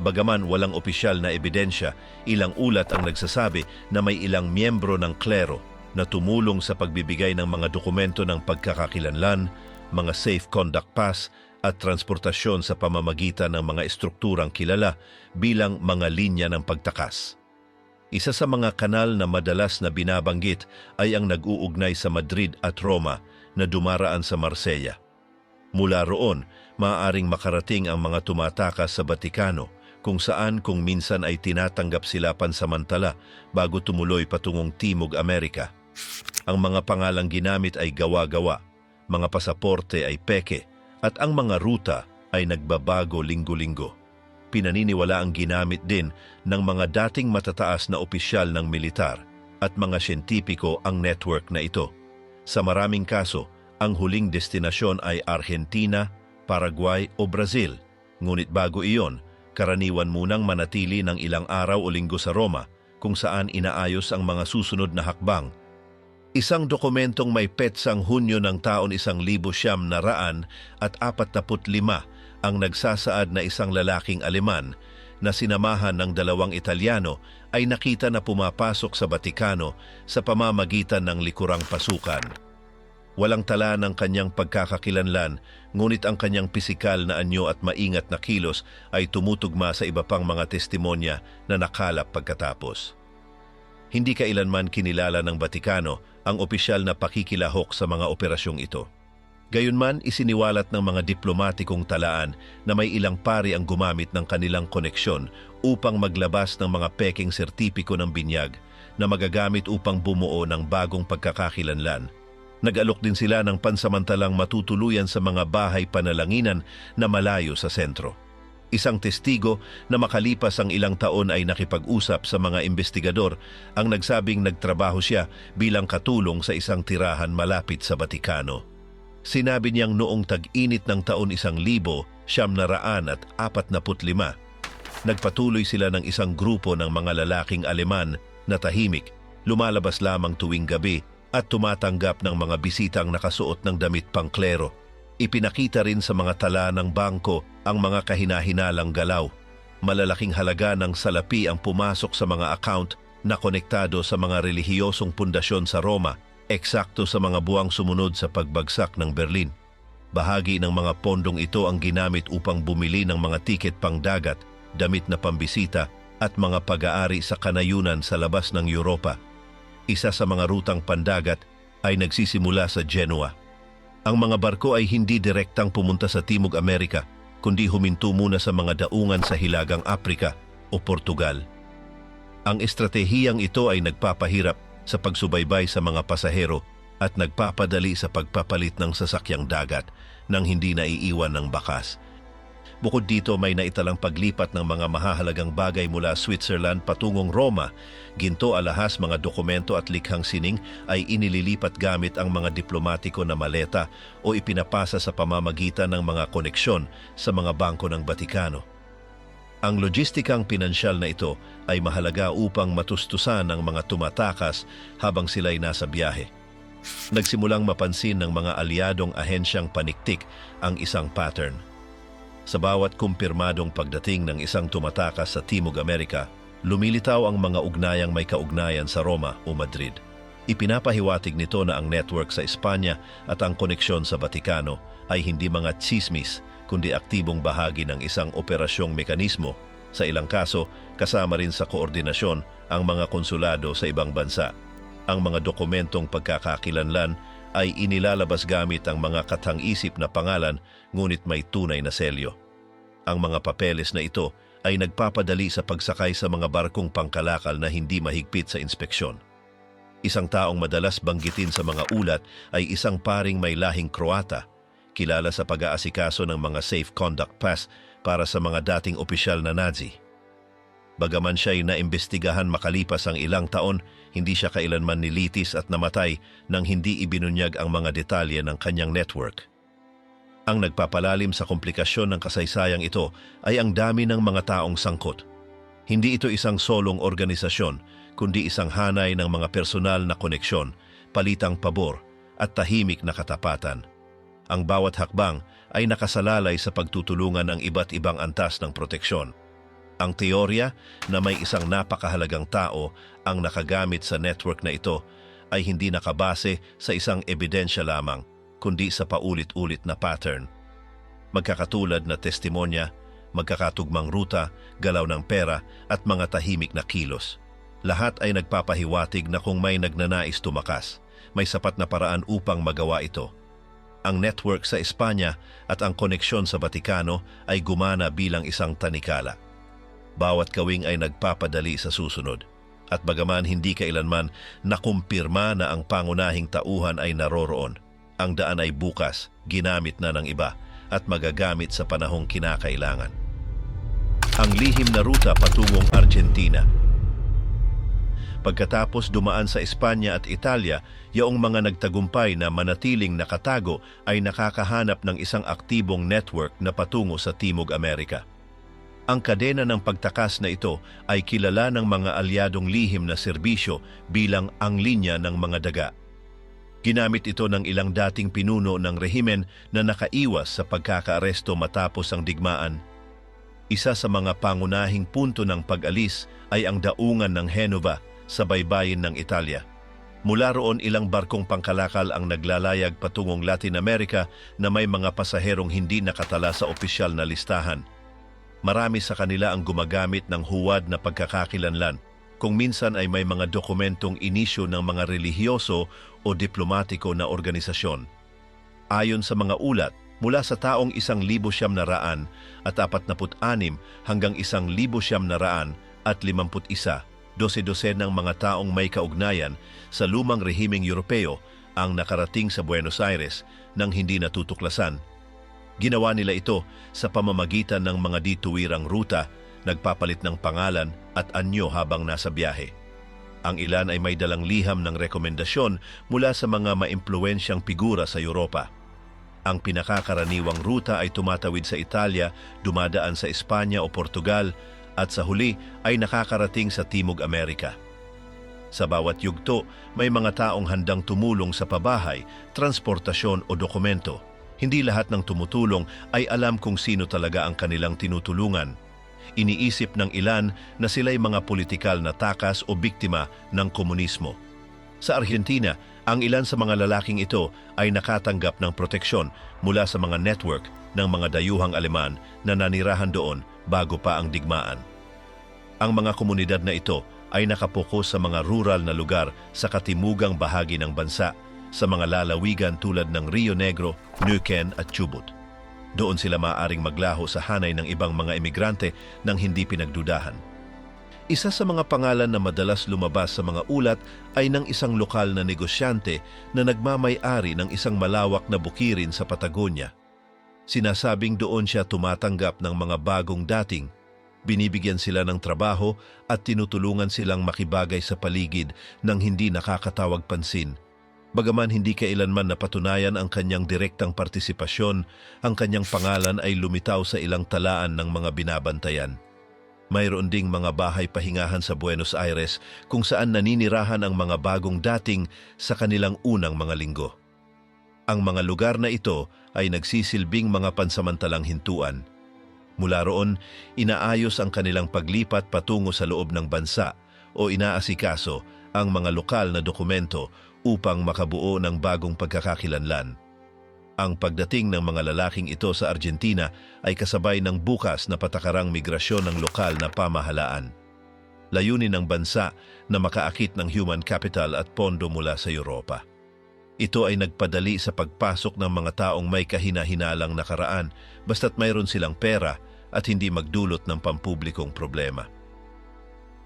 Bagaman walang opisyal na ebidensya, ilang ulat ang nagsasabi na may ilang miyembro ng klero na tumulong sa pagbibigay ng mga dokumento ng pagkakakilanlan, mga safe conduct pass at transportasyon sa pamamagitan ng mga estrukturang kilala bilang mga linya ng pagtakas. Isa sa mga kanal na madalas na binabanggit ay ang nag-uugnay sa Madrid at Roma na dumaraan sa Marsella. Mula roon, maaaring makarating ang mga tumatakas sa Batikano kung saan kung minsan ay tinatanggap sila pansamantala bago tumuloy patungong Timog Amerika. Ang mga pangalang ginamit ay gawa-gawa, mga pasaporte ay peke, at ang mga ruta ay nagbabago linggo-linggo. Pinaniniwala ang ginamit din ng mga dating matataas na opisyal ng militar at mga siyentipiko ang network na ito. Sa maraming kaso, ang huling destinasyon ay Argentina, Paraguay o Brazil. Ngunit bago iyon, karaniwan munang manatili ng ilang araw o linggo sa Roma kung saan inaayos ang mga susunod na hakbang. Isang dokumentong may petsang Hunyo ng taon 1945 ang nagsasaad na isang lalaking Aleman na sinamahan ng 2 Italyano ay nakita na pumapasok sa Batikano sa pamamagitan ng likurang pasukan. Walang tala ng kanyang pagkakakilanlan, ngunit ang kanyang pisikal na anyo at maingat na kilos ay tumutugma sa iba pang mga testimonya na nakalap pagkatapos. Hindi kailanman kinilala ng Batikano ang opisyal na pakikilahok sa mga operasyong ito. Gayunman, isiniwalat ng mga diplomatikong talaan na may ilang pari ang gumamit ng kanilang koneksyon upang maglabas ng mga peking sertipiko ng binyag na magagamit upang bumuo ng bagong pagkakakilanlan. Nag-alok din sila ng pansamantalang matutuluyan sa mga bahay panalanginan na malayo sa sentro. Isang testigo na makalipas ang ilang taon ay nakipag-usap sa mga investigador ang nagsabing nagtrabaho siya bilang katulong sa isang tirahan malapit sa Batikano. Sinabi niyang noong tag-init ng taon 1945, nagpatuloy sila ng isang grupo ng mga lalaking Aleman na tahimik, lumalabas lamang tuwing gabi at tumatanggap ng mga bisitang nakasuot ng damit pangklero. Ipinakita rin sa mga tala ng bangko ang mga kahinahinalang galaw. Malalaking halaga ng salapi ang pumasok sa mga account na konektado sa mga relihiyosong pundasyon sa Roma, eksakto sa mga buwang sumunod sa pagbagsak ng Berlin. Bahagi ng mga pondong ito ang ginamit upang bumili ng mga tiket pangdagat, damit na pambisita at mga pag-aari sa kanayunan sa labas ng Europa. Isa sa mga rutang pandagat ay nagsisimula sa Genoa. Ang mga barko ay hindi direktang pumunta sa Timog Amerika, kundi huminto muna sa mga daungan sa Hilagang Aprika o Portugal. Ang estratehiyang ito ay nagpapahirap sa pagsubaybay sa mga pasahero at nagpapadali sa pagpapalit ng sasakyang dagat nang hindi naiiwan ng bakas. Bukod dito, may naitalang paglipat ng mga mahahalagang bagay mula Switzerland patungong Roma. Ginto, alahas, mga dokumento at likhang sining ay inililipat gamit ang mga diplomatiko na maleta o ipinapasa sa pamamagitan ng mga koneksyon sa mga bangko ng Batikano. Ang logistikang pinansyal na ito ay mahalaga upang matustusan ng mga tumatakas habang sila'y nasa biyahe. Nagsimulang mapansin ng mga aliadong ahensyang paniktik ang isang pattern. Sa bawat kumpirmadong pagdating ng isang tumatakas sa Timog Amerika, lumilitaw ang mga ugnayang may kaugnayan sa Roma o Madrid. Ipinapahiwatig nito na ang network sa Espanya at ang koneksyon sa Batikano ay hindi mga tsismis, kundi aktibong bahagi ng isang operasyong mekanismo. Sa ilang kaso, kasama rin sa koordinasyon ang mga konsulado sa ibang bansa. Ang mga dokumentong pagkakakilanlan ay inilalabas gamit ang mga katang-isip na pangalan, ngunit may tunay na selyo. Ang mga papeles na ito ay nagpapadali sa pagsakay sa mga barkong pangkalakal na hindi mahigpit sa inspeksyon. Isang taong madalas banggitin sa mga ulat ay isang paring may lahing Kroata, kilala sa pag-aasikaso ng mga safe conduct pass para sa mga dating opisyal na Nazi. Bagaman siya'y naimbestigahan makalipas ang ilang taon, hindi siya kailanman nilitis at namatay nang hindi ibinunyag ang mga detalye ng kanyang network. Ang nagpapalalim sa komplikasyon ng kasaysayang ito ay ang dami ng mga taong sangkot. Hindi ito isang solong organisasyon, kundi isang hanay ng mga personal na koneksyon, palitang pabor at tahimik na katapatan. Ang bawat hakbang ay nakasalalay sa pagtutulungan ng iba't ibang antas ng proteksyon. Ang teorya na may isang napakahalagang tao ang nakagamit sa network na ito ay hindi nakabase sa isang ebidensya lamang, kundi sa paulit-ulit na pattern. Magkakatulad na testimonya, magkakatugmang ruta, galaw ng pera at mga tahimik na kilos. Lahat ay nagpapahiwatig na kung may nagnanais tumakas, may sapat na paraan upang magawa ito. Ang network sa Espanya at ang koneksyon sa Vatikano ay gumana bilang isang tanikala. Bawat gawing ay nagpapadali sa susunod. At bagaman hindi kailanman nakumpirma na ang pangunahing tauhan ay naroroon, ang daan ay bukas, ginamit na ng iba, at magagamit sa panahong kinakailangan. Ang lihim na ruta patungong Argentina. Pagkatapos dumaan sa Espanya at Italia, yaong mga nagtagumpay na manatiling nakatago ay nakakahanap ng isang aktibong network na patungo sa Timog Amerika. Ang kadena ng pagtakas na ito ay kilala ng mga alyadong lihim na serbisyo bilang ang linya ng mga daga. Ginamit ito ng ilang dating pinuno ng rehimen na nakaiwas sa pagkakaaresto matapos ang digmaan. Isa sa mga pangunahing punto ng pag-alis ay ang daungan ng Genova sa baybayin ng Italia. Mula roon ilang barkong pangkalakal ang naglalayag patungong Latin America na may mga pasaherong hindi nakatala sa opisyal na listahan. Marami sa kanila ang gumagamit ng huwad na pagkakakilanlan, kung minsan ay may mga dokumentong inisyo ng mga relihiyoso o diplomatiko na organisasyon. Ayon sa mga ulat, mula sa taong 1,900 at 46 hanggang 1,900 at 51, dose-dose ng mga taong may kaugnayan sa lumang rehimeng Europeo ang nakarating sa Buenos Aires nang hindi natutuklasan. Ginawa nila ito sa pamamagitan ng mga dituwirang ruta, nagpapalit ng pangalan at anyo habang nasa biyahe. Ang ilan ay may dalang liham ng rekomendasyon mula sa mga maimpluwensyang figura sa Europa. Ang pinakakaraniwang ruta ay tumatawid sa Italia, dumadaan sa Espanya o Portugal, at sa huli ay nakakarating sa Timog Amerika. Sa bawat yugto, may mga taong handang tumulong sa pabahay, transportasyon o dokumento. Hindi lahat ng tumutulong ay alam kung sino talaga ang kanilang tinutulungan. Iniisip ng ilan na sila'y mga politikal na takas o biktima ng komunismo. Sa Argentina, ang ilan sa mga lalaking ito ay nakatanggap ng proteksyon mula sa mga network ng mga dayuhang Aleman na nanirahan doon bago pa ang digmaan. Ang mga komunidad na ito ay nakapokus sa mga rural na lugar sa katimugang bahagi ng bansa, sa mga lalawigan tulad ng Rio Negro, Neuquén at Chubut. Doon sila maaaring maglaho sa hanay ng ibang mga emigrante nang hindi pinagdudahan. Isa sa mga pangalan na madalas lumabas sa mga ulat ay ng isang lokal na negosyante na nagmamay-ari ng isang malawak na bukirin sa Patagonia. Sinasabing doon siya tumatanggap ng mga bagong dating. Binibigyan sila ng trabaho at tinutulungan silang makibagay sa paligid nang hindi nakakatawag pansin. Bagaman hindi kailanman napatunayan ang kanyang direktang partisipasyon, ang kanyang pangalan ay lumitaw sa ilang talaan ng mga binabantayan. Mayroon ding mga bahay pahingahan sa Buenos Aires kung saan naninirahan ang mga bagong dating sa kanilang unang mga linggo. Ang mga lugar na ito ay nagsisilbing mga pansamantalang hintuan. Mula roon, inaayos ang kanilang paglipat patungo sa loob ng bansa o inaasikaso ang mga lokal na dokumento upang makabuo ng bagong pagkakakilanlan. Ang pagdating ng mga lalaking ito sa Argentina ay kasabay ng bukas na patakarang migrasyon ng lokal na pamahalaan. Layunin ng bansa na makaakit ng human capital at pondo mula sa Europa. Ito ay nagpadali sa pagpasok ng mga taong may kahina-hinalang nakaraan basta't mayroon silang pera at hindi magdulot ng pampublikong problema.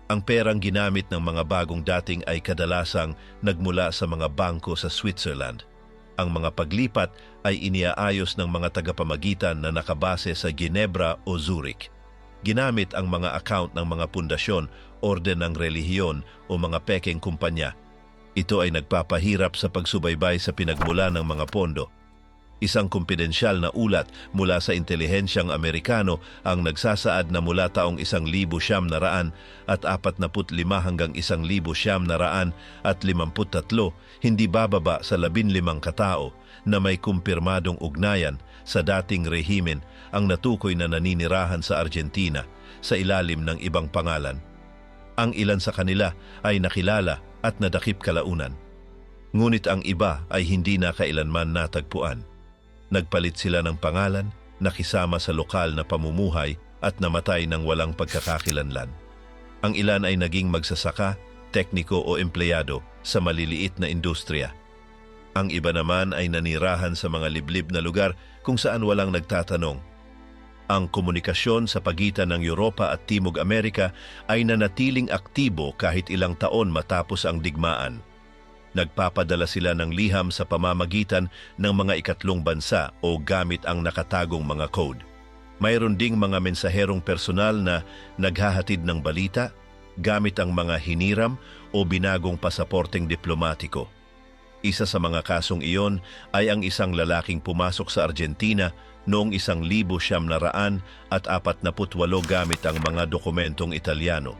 Ang perang ginamit ng mga bagong dating ay kadalasang nagmula sa mga bangko sa Switzerland. Ang mga paglipat ay iniaayos ng mga tagapamagitan na nakabase sa Ginebra o Zurich. Ginamit ang mga account ng mga pundasyon, orden ng relihiyon o mga pekeng kumpanya. Ito ay nagpapahirap sa pagsubaybay sa pinagmula ng mga pondo. Isang kumpidensyal na ulat mula sa intelihensyang Amerikano ang nagsasaad na mula taong 1900 at 45 hanggang 1953 hindi bababa sa 15 katao na may kumpirmadong ugnayan sa dating rehimen ang natukoy na naninirahan sa Argentina sa ilalim ng ibang pangalan. Ang ilan sa kanila ay nakilala at nadakip kalaunan. Ngunit ang iba ay hindi na kailanman natagpuan. Nagpalit sila ng pangalan, nakisama sa lokal na pamumuhay at namatay ng walang pagkakakilanlan. Ang ilan ay naging magsasaka, tekniko o empleyado sa maliliit na industriya. Ang iba naman ay nanirahan sa mga liblib na lugar kung saan walang nagtatanong. Ang komunikasyon sa pagitan ng Europa at Timog Amerika ay nanatiling aktibo kahit ilang taon matapos ang digmaan. Nagpapadala sila ng liham sa pamamagitan ng mga ikatlong bansa o gamit ang nakatagong mga code. Mayroon ding mga mensaherong personal na naghahatid ng balita gamit ang mga hiniram o binagong pasaporteng diplomatiko. Isa sa mga kasong iyon ay ang isang lalaking pumasok sa Argentina noong 1948 gamit ang mga dokumentong Italyano.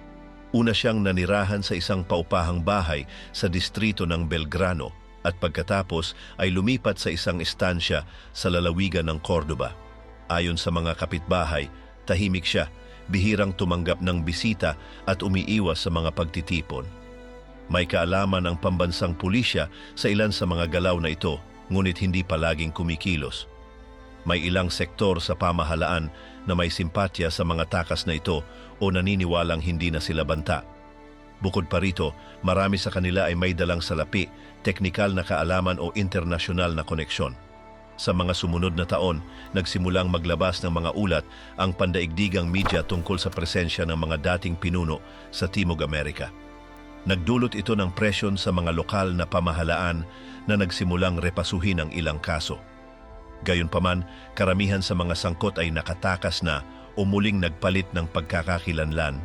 Una siyang nanirahan sa isang paupahang bahay sa distrito ng Belgrano at pagkatapos ay lumipat sa isang estansya sa lalawigan ng Cordoba. Ayon sa mga kapitbahay, tahimik siya, bihirang tumanggap ng bisita at umiiwas sa mga pagtitipon. May kaalaman ang pambansang pulisya sa ilan sa mga galaw na ito, ngunit hindi palaging kumikilos. May ilang sektor sa pamahalaan na may simpatya sa mga takas na ito o naniniwalang hindi na sila banta. Bukod pa rito, marami sa kanila ay may dalang salapi, teknikal na kaalaman o internasyonal na koneksyon. Sa mga sumunod na taon, nagsimulang maglabas ng mga ulat ang pandaigdigang media tungkol sa presensya ng mga dating pinuno sa Timog Amerika. Nagdulot ito ng presyon sa mga lokal na pamahalaan na nagsimulang repasuhin ang ilang kaso. Gayunpaman, karamihan sa mga sangkot ay nakatakas na o muling nagpalit ng pagkakakilanlan.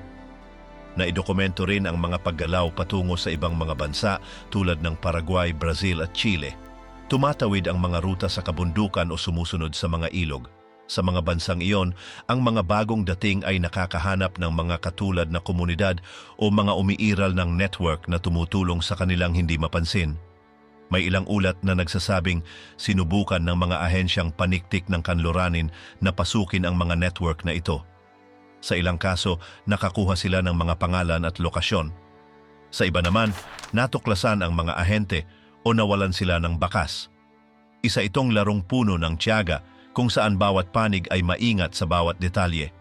Naidokumento rin ang mga paggalaw patungo sa ibang mga bansa tulad ng Paraguay, Brazil at Chile. Tumatawid ang mga ruta sa kabundukan o sumusunod sa mga ilog. Sa mga bansang iyon, ang mga bagong dating ay nakakahanap ng mga katulad na komunidad o mga umiiral ng network na tumutulong sa kanilang hindi mapansin. May ilang ulat na nagsasabing sinubukan ng mga ahensyang paniktik ng kanluranin na pasukin ang mga network na ito. Sa ilang kaso, nakakuha sila ng mga pangalan at lokasyon. Sa iba naman, natuklasan ang mga ahente o nawalan sila ng bakas. Isa itong larong puno ng tiyaga kung saan bawat panig ay maingat sa bawat detalye.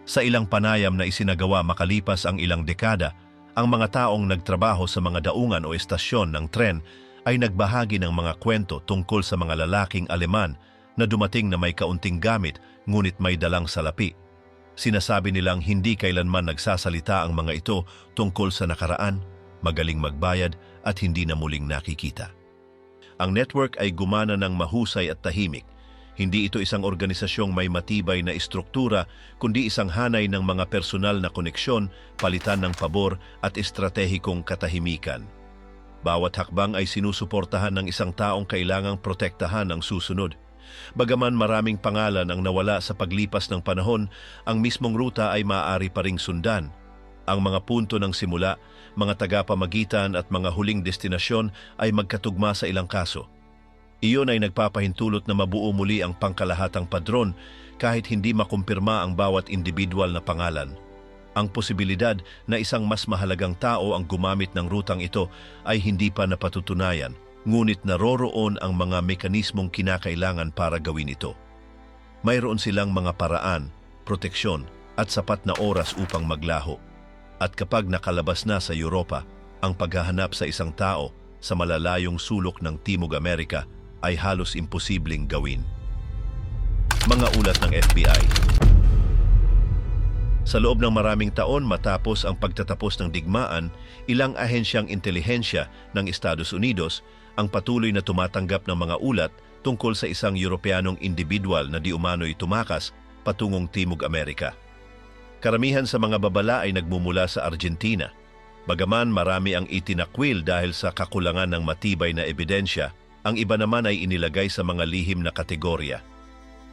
Sa ilang panayam na isinagawa makalipas ang ilang dekada, ang mga taong nagtrabaho sa mga daungan o estasyon ng tren ay nagbahagi ng mga kwento tungkol sa mga lalaking Aleman na dumating na may kaunting gamit ngunit may dalang salapi. Sinasabi nilang hindi kailanman nagsasalita ang mga ito tungkol sa nakaraan, magaling magbayad at hindi na muling nakikita. Ang network ay gumana ng mahusay at tahimik. Hindi ito isang organisasyong may matibay na istruktura, kundi isang hanay ng mga personal na koneksyon, palitan ng pabor at estratehikong katahimikan. Bawat hakbang ay sinusuportahan ng isang taong kailangang protektahan ang susunod. Bagaman maraming pangalan ang nawala sa paglipas ng panahon, ang mismong ruta ay maaari pa ring sundan. Ang mga punto ng simula, mga tagapamagitan at mga huling destinasyon ay magkatugma sa ilang kaso. Iyon ay nagpapahintulot na mabuo muli ang pangkalahatang padron kahit hindi makumpirma ang bawat individual na pangalan. Ang posibilidad na isang mas mahalagang tao ang gumamit ng rutang ito ay hindi pa napatutunayan, ngunit naroroon ang mga mekanismong kinakailangan para gawin ito. Mayroon silang mga paraan, proteksyon at sapat na oras upang maglaho. At kapag nakalabas na sa Europa, ang paghahanap sa isang tao sa malalayong sulok ng Timog Amerika ay halos imposibleng gawin. Mga ulat ng FBI. Sa loob ng maraming taon matapos ang pagtatapos ng digmaan, ilang ahensyang intelihensya ng Estados Unidos ang patuloy na tumatanggap ng mga ulat tungkol sa isang Europeanong individual na di umano'y tumakas patungong Timog Amerika. Karamihan sa mga babala ay nagmumula sa Argentina. Bagaman marami ang itinakwil dahil sa kakulangan ng matibay na ebidensya, ang iba naman ay inilagay sa mga lihim na kategorya.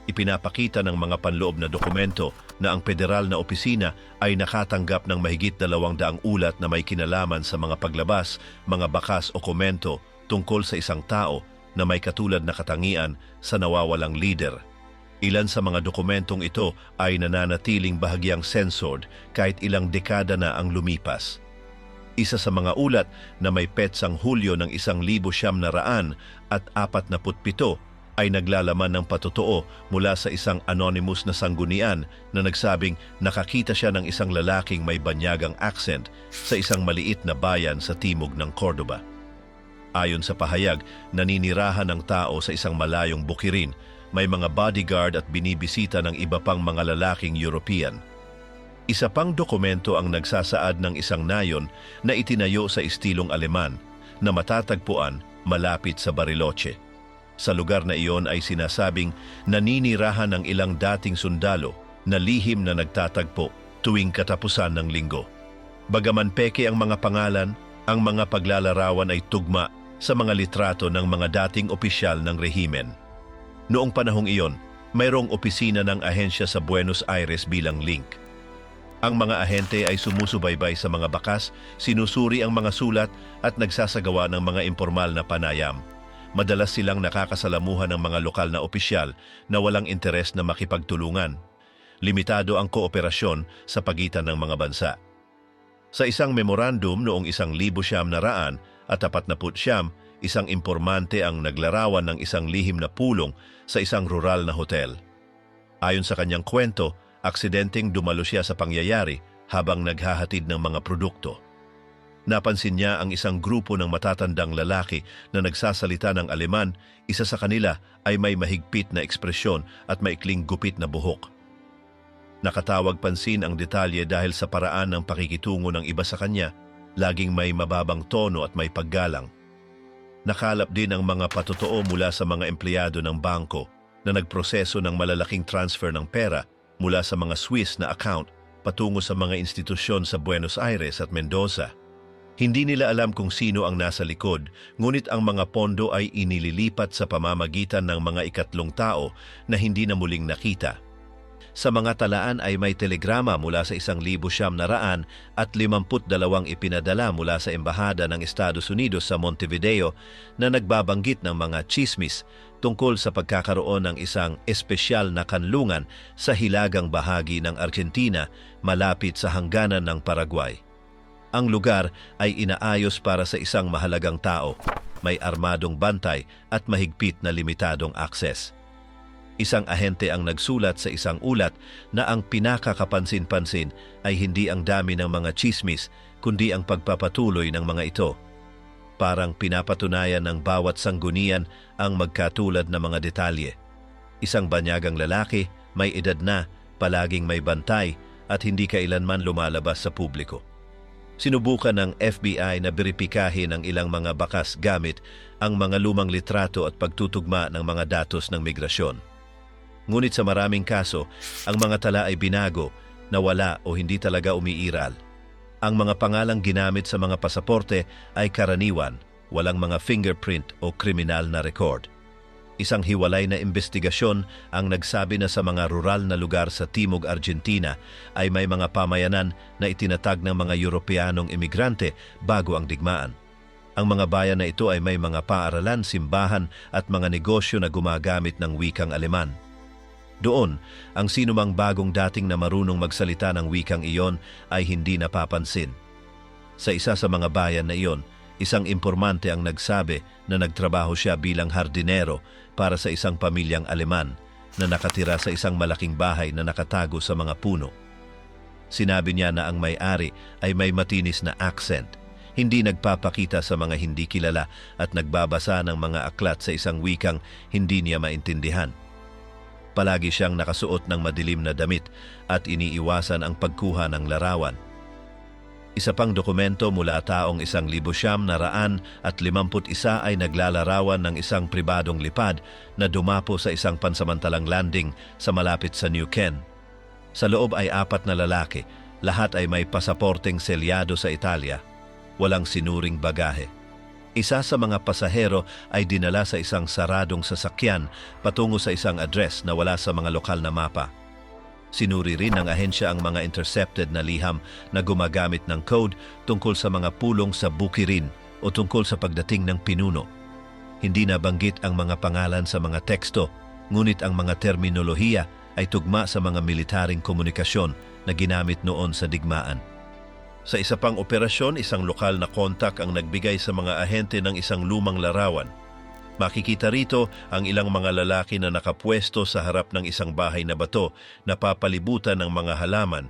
Ipinapakita ng mga panloob na dokumento na ang federal na opisina ay nakatanggap ng mahigit 200 ulat na may kinalaman sa mga paglabas, mga bakas o komento tungkol sa isang tao na may katulad na katangian sa nawawalang leader. Ilan sa mga dokumentong ito ay nananatiling bahagyang censored kahit ilang dekada na ang lumipas. Isa sa mga ulat na may petsang Hulyo ng 1947 ay naglalaman ng patotoo mula sa isang anonymous na sanggunian na nagsabing nakakita siya ng isang lalaking may banyagang accent sa isang maliit na bayan sa timog ng Cordoba. Ayon sa pahayag, naninirahan ng tao sa isang malayong bukirin, may mga bodyguard at binibisita ng iba pang mga lalaking European. Isa pang dokumento ang nagsasaad ng isang nayon na itinayo sa estilong Aleman na matatagpuan malapit sa Bariloche. Sa lugar na iyon ay sinasabing naninirahan ng ilang dating sundalo na lihim na nagtatagpo tuwing katapusan ng linggo. Bagaman peke ang mga pangalan, ang mga paglalarawan ay tugma sa mga litrato ng mga dating opisyal ng rehimen. Noong panahong iyon, mayroong opisina ng ahensya sa Buenos Aires bilang link. Ang mga ahente ay sumusubaybay sa mga bakas, sinusuri ang mga sulat at nagsasagawa ng mga impormal na panayam. Madalas silang nakakasalamuhan ng mga lokal na opisyal na walang interes na makipagtulungan. Limitado ang kooperasyon sa pagitan ng mga bansa. Sa isang memorandum noong 1949, isang impormante ang naglarawan ng isang lihim na pulong sa isang rural na hotel. Ayon sa kanyang kwento, aksidenteng dumalo siya sa pangyayari habang naghahatid ng mga produkto. Napansin niya ang isang grupo ng matatandang lalaki na nagsasalita ng Aleman, isa sa kanila ay may mahigpit na ekspresyon at maikling gupit na buhok. Nakatawag pansin ang detalye dahil sa paraan ng pakikitungo ng iba sa kanya, laging may mababang tono at may paggalang. Nakalap din ang mga patotoo mula sa mga empleyado ng bangko na nagproseso ng malalaking transfer ng pera mula sa mga Swiss na account patungo sa mga institusyon sa Buenos Aires at Mendoza. Hindi nila alam kung sino ang nasa likod, ngunit ang mga pondo ay inililipat sa pamamagitan ng mga ikatlong tao na hindi na muling nakita. Sa mga talaan ay may telegrama mula sa 1,900 at 52 ipinadala mula sa Embahada ng Estados Unidos sa Montevideo na nagbabanggit ng mga tsismis tungkol sa pagkakaroon ng isang espesyal na kanlungan sa hilagang bahagi ng Argentina malapit sa hangganan ng Paraguay. Ang lugar ay inaayos para sa isang mahalagang tao, may armadong bantay at mahigpit na limitadong akses. Isang ahente ang nagsulat sa isang ulat na ang pinakakapansin-pansin ay hindi ang dami ng mga tsismis, kundi ang pagpapatuloy ng mga ito. Parang pinapatunayan ng bawat sanggunian ang magkatulad na mga detalye. Isang banyagang lalaki, may edad na, palaging may bantay at hindi kailanman lumalabas sa publiko. Sinubukan ng FBI na beripikahin ang ilang mga bakas gamit ang mga lumang litrato at pagtutugma ng mga datos ng migrasyon. Ngunit sa maraming kaso, ang mga tala ay binago, nawala o hindi talaga umiiral. Ang mga pangalang ginamit sa mga pasaporte ay karaniwan, walang mga fingerprint o kriminal na record. Isang hiwalay na investigasyon ang nagsabi na sa mga rural na lugar sa Timog Argentina ay may mga pamayanan na itinatag ng mga Europeanong imigrante bago ang digmaan. Ang mga bayan na ito ay may mga paaralan, simbahan at mga negosyo na gumagamit ng wikang Aleman. Doon, ang sinumang bagong dating na marunong magsalita ng wikang iyon ay hindi napapansin. Sa isa sa mga bayan na iyon, isang impormante ang nagsabi na nagtrabaho siya bilang hardinero para sa isang pamilyang Aleman na nakatira sa isang malaking bahay na nakatago sa mga puno. Sinabi niya na ang may-ari ay may matinis na accent, hindi nagpapakita sa mga hindi kilala at nagbabasa ng mga aklat sa isang wikang hindi niya maintindihan. Palagi siyang nakasuot ng madilim na damit at iniiwasan ang pagkuha ng larawan. Isa pang dokumento mula taong 1951 ay naglalarawan ng isang pribadong lipad na dumapo sa isang pansamantalang landing sa malapit sa New Ken. Sa loob ay 4 na lalaki, lahat ay may pasaporteng selyado sa Italia, walang sinuring bagahe. Isa sa mga pasahero ay dinala sa isang saradong sasakyan patungo sa isang address na wala sa mga lokal na mapa. Sinuri rin ng ahensya ang mga intercepted na liham na gumagamit ng code tungkol sa mga pulong sa bukirin o tungkol sa pagdating ng pinuno. Hindi nabanggit ang mga pangalan sa mga teksto, ngunit ang mga terminolohiya ay tugma sa mga militaring komunikasyon na ginamit noon sa digmaan. Sa isa pang operasyon, isang lokal na kontak ang nagbigay sa mga ahente ng isang lumang larawan. Makikita rito ang ilang mga lalaki na nakapwesto sa harap ng isang bahay na bato na papalibutan ng mga halaman.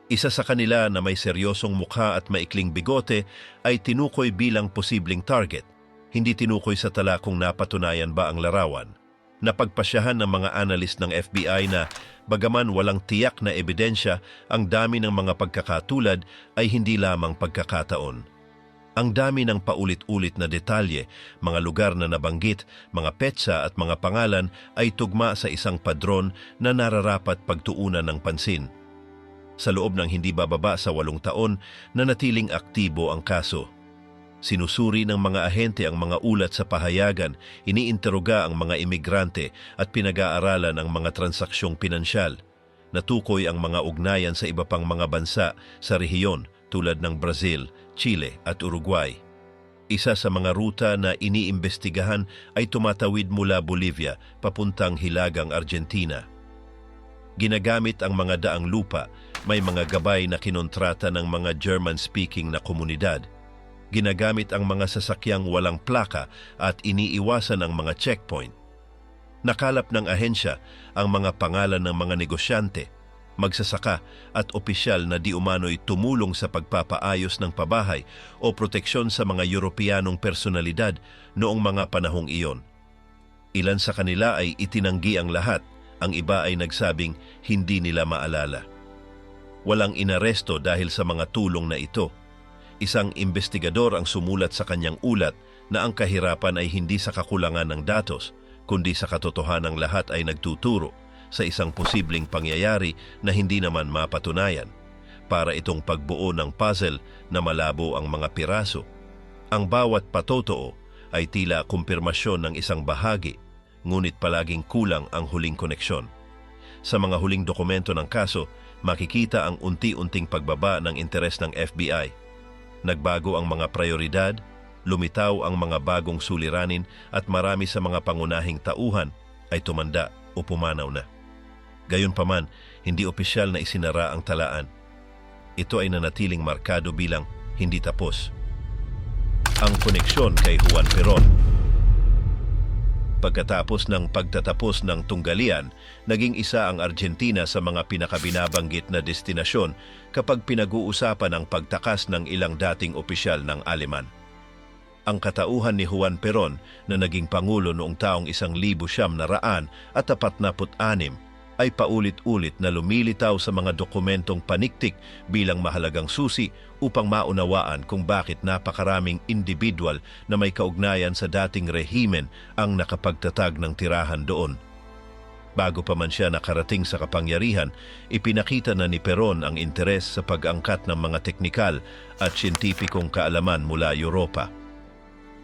Isa sa kanila na may seryosong mukha at maikling bigote ay tinukoy bilang posibleng target. Hindi tinukoy sa tala kung napatunayan ba ang larawan. Napagpasyahan ng mga analyst ng FBI na bagaman walang tiyak na ebidensya, ang dami ng mga pagkakatulad ay hindi lamang pagkakataon. Ang dami ng paulit-ulit na detalye, mga lugar na nabanggit, mga petsa at mga pangalan ay tugma sa isang padron na nararapat pagtuunan ng pansin. Sa loob ng hindi bababa sa 8 taon, nanatiling aktibo ang kaso. Sinusuri ng mga ahente ang mga ulat sa pahayagan, iniinteroga ang mga imigrante at pinag-aaralan ang mga transaksyong pinansyal. Natukoy ang mga ugnayan sa iba pang mga bansa sa rehiyon tulad ng Brazil, Chile at Uruguay. Isa sa mga ruta na iniimbestigahan ay tumatawid mula Bolivia papuntang Hilagang Argentina. Ginagamit ang mga daang lupa, may mga gabay na kinontrata ng mga German-speaking na komunidad. Ginagamit ang mga sasakyang walang plaka at iniiwasan ang mga checkpoint. Nakalap ng ahensya ang mga pangalan ng mga negosyante, magsasaka at opisyal na di umano'y tumulong sa pagpapaayos ng pabahay o proteksyon sa mga Europeanong personalidad noong mga panahong iyon. Ilan sa kanila ay itinanggi ang lahat, ang iba ay nagsabing hindi nila maalala. Walang inaresto dahil sa mga tulong na ito. Isang investigador ang sumulat sa kanyang ulat na ang kahirapan ay hindi sa kakulangan ng datos, kundi sa katotohanang lahat ay nagtuturo sa isang posibleng pangyayari na hindi naman mapatunayan. Para itong pagbuo ng puzzle na malabo ang mga piraso. Ang bawat patotoo ay tila kumpirmasyon ng isang bahagi, ngunit palaging kulang ang huling koneksyon. Sa mga huling dokumento ng kaso, makikita ang unti-unting pagbaba ng interes ng FBI. Nagbago ang mga prioridad, lumitaw ang mga bagong suliranin at marami sa mga pangunahing tauhan ay tumanda o pumanaw na. Gayunpaman, hindi opisyal na isinara ang talaan. Ito ay nanatiling markado bilang hindi tapos. Ang koneksyon kay Juan Perón. Pagkatapos ng pagtatapos ng tunggalian, naging isa ang Argentina sa mga pinakabinabanggit na destinasyon kapag pinag-uusapan ang pagtakas ng ilang dating opisyal ng Aleman. Ang katauhan ni Juan Perón na naging pangulo noong taong 1946 ay paulit-ulit na lumilitaw sa mga dokumentong paniktik bilang mahalagang susi upang maunawaan kung bakit napakaraming individual na may kaugnayan sa dating rehimen ang nakapagtatag ng tirahan doon. Bago pa man siya nakarating sa kapangyarihan, ipinakita na ni Perón ang interes sa pag-angkat ng mga teknikal at siyentipikong kaalaman mula Europa.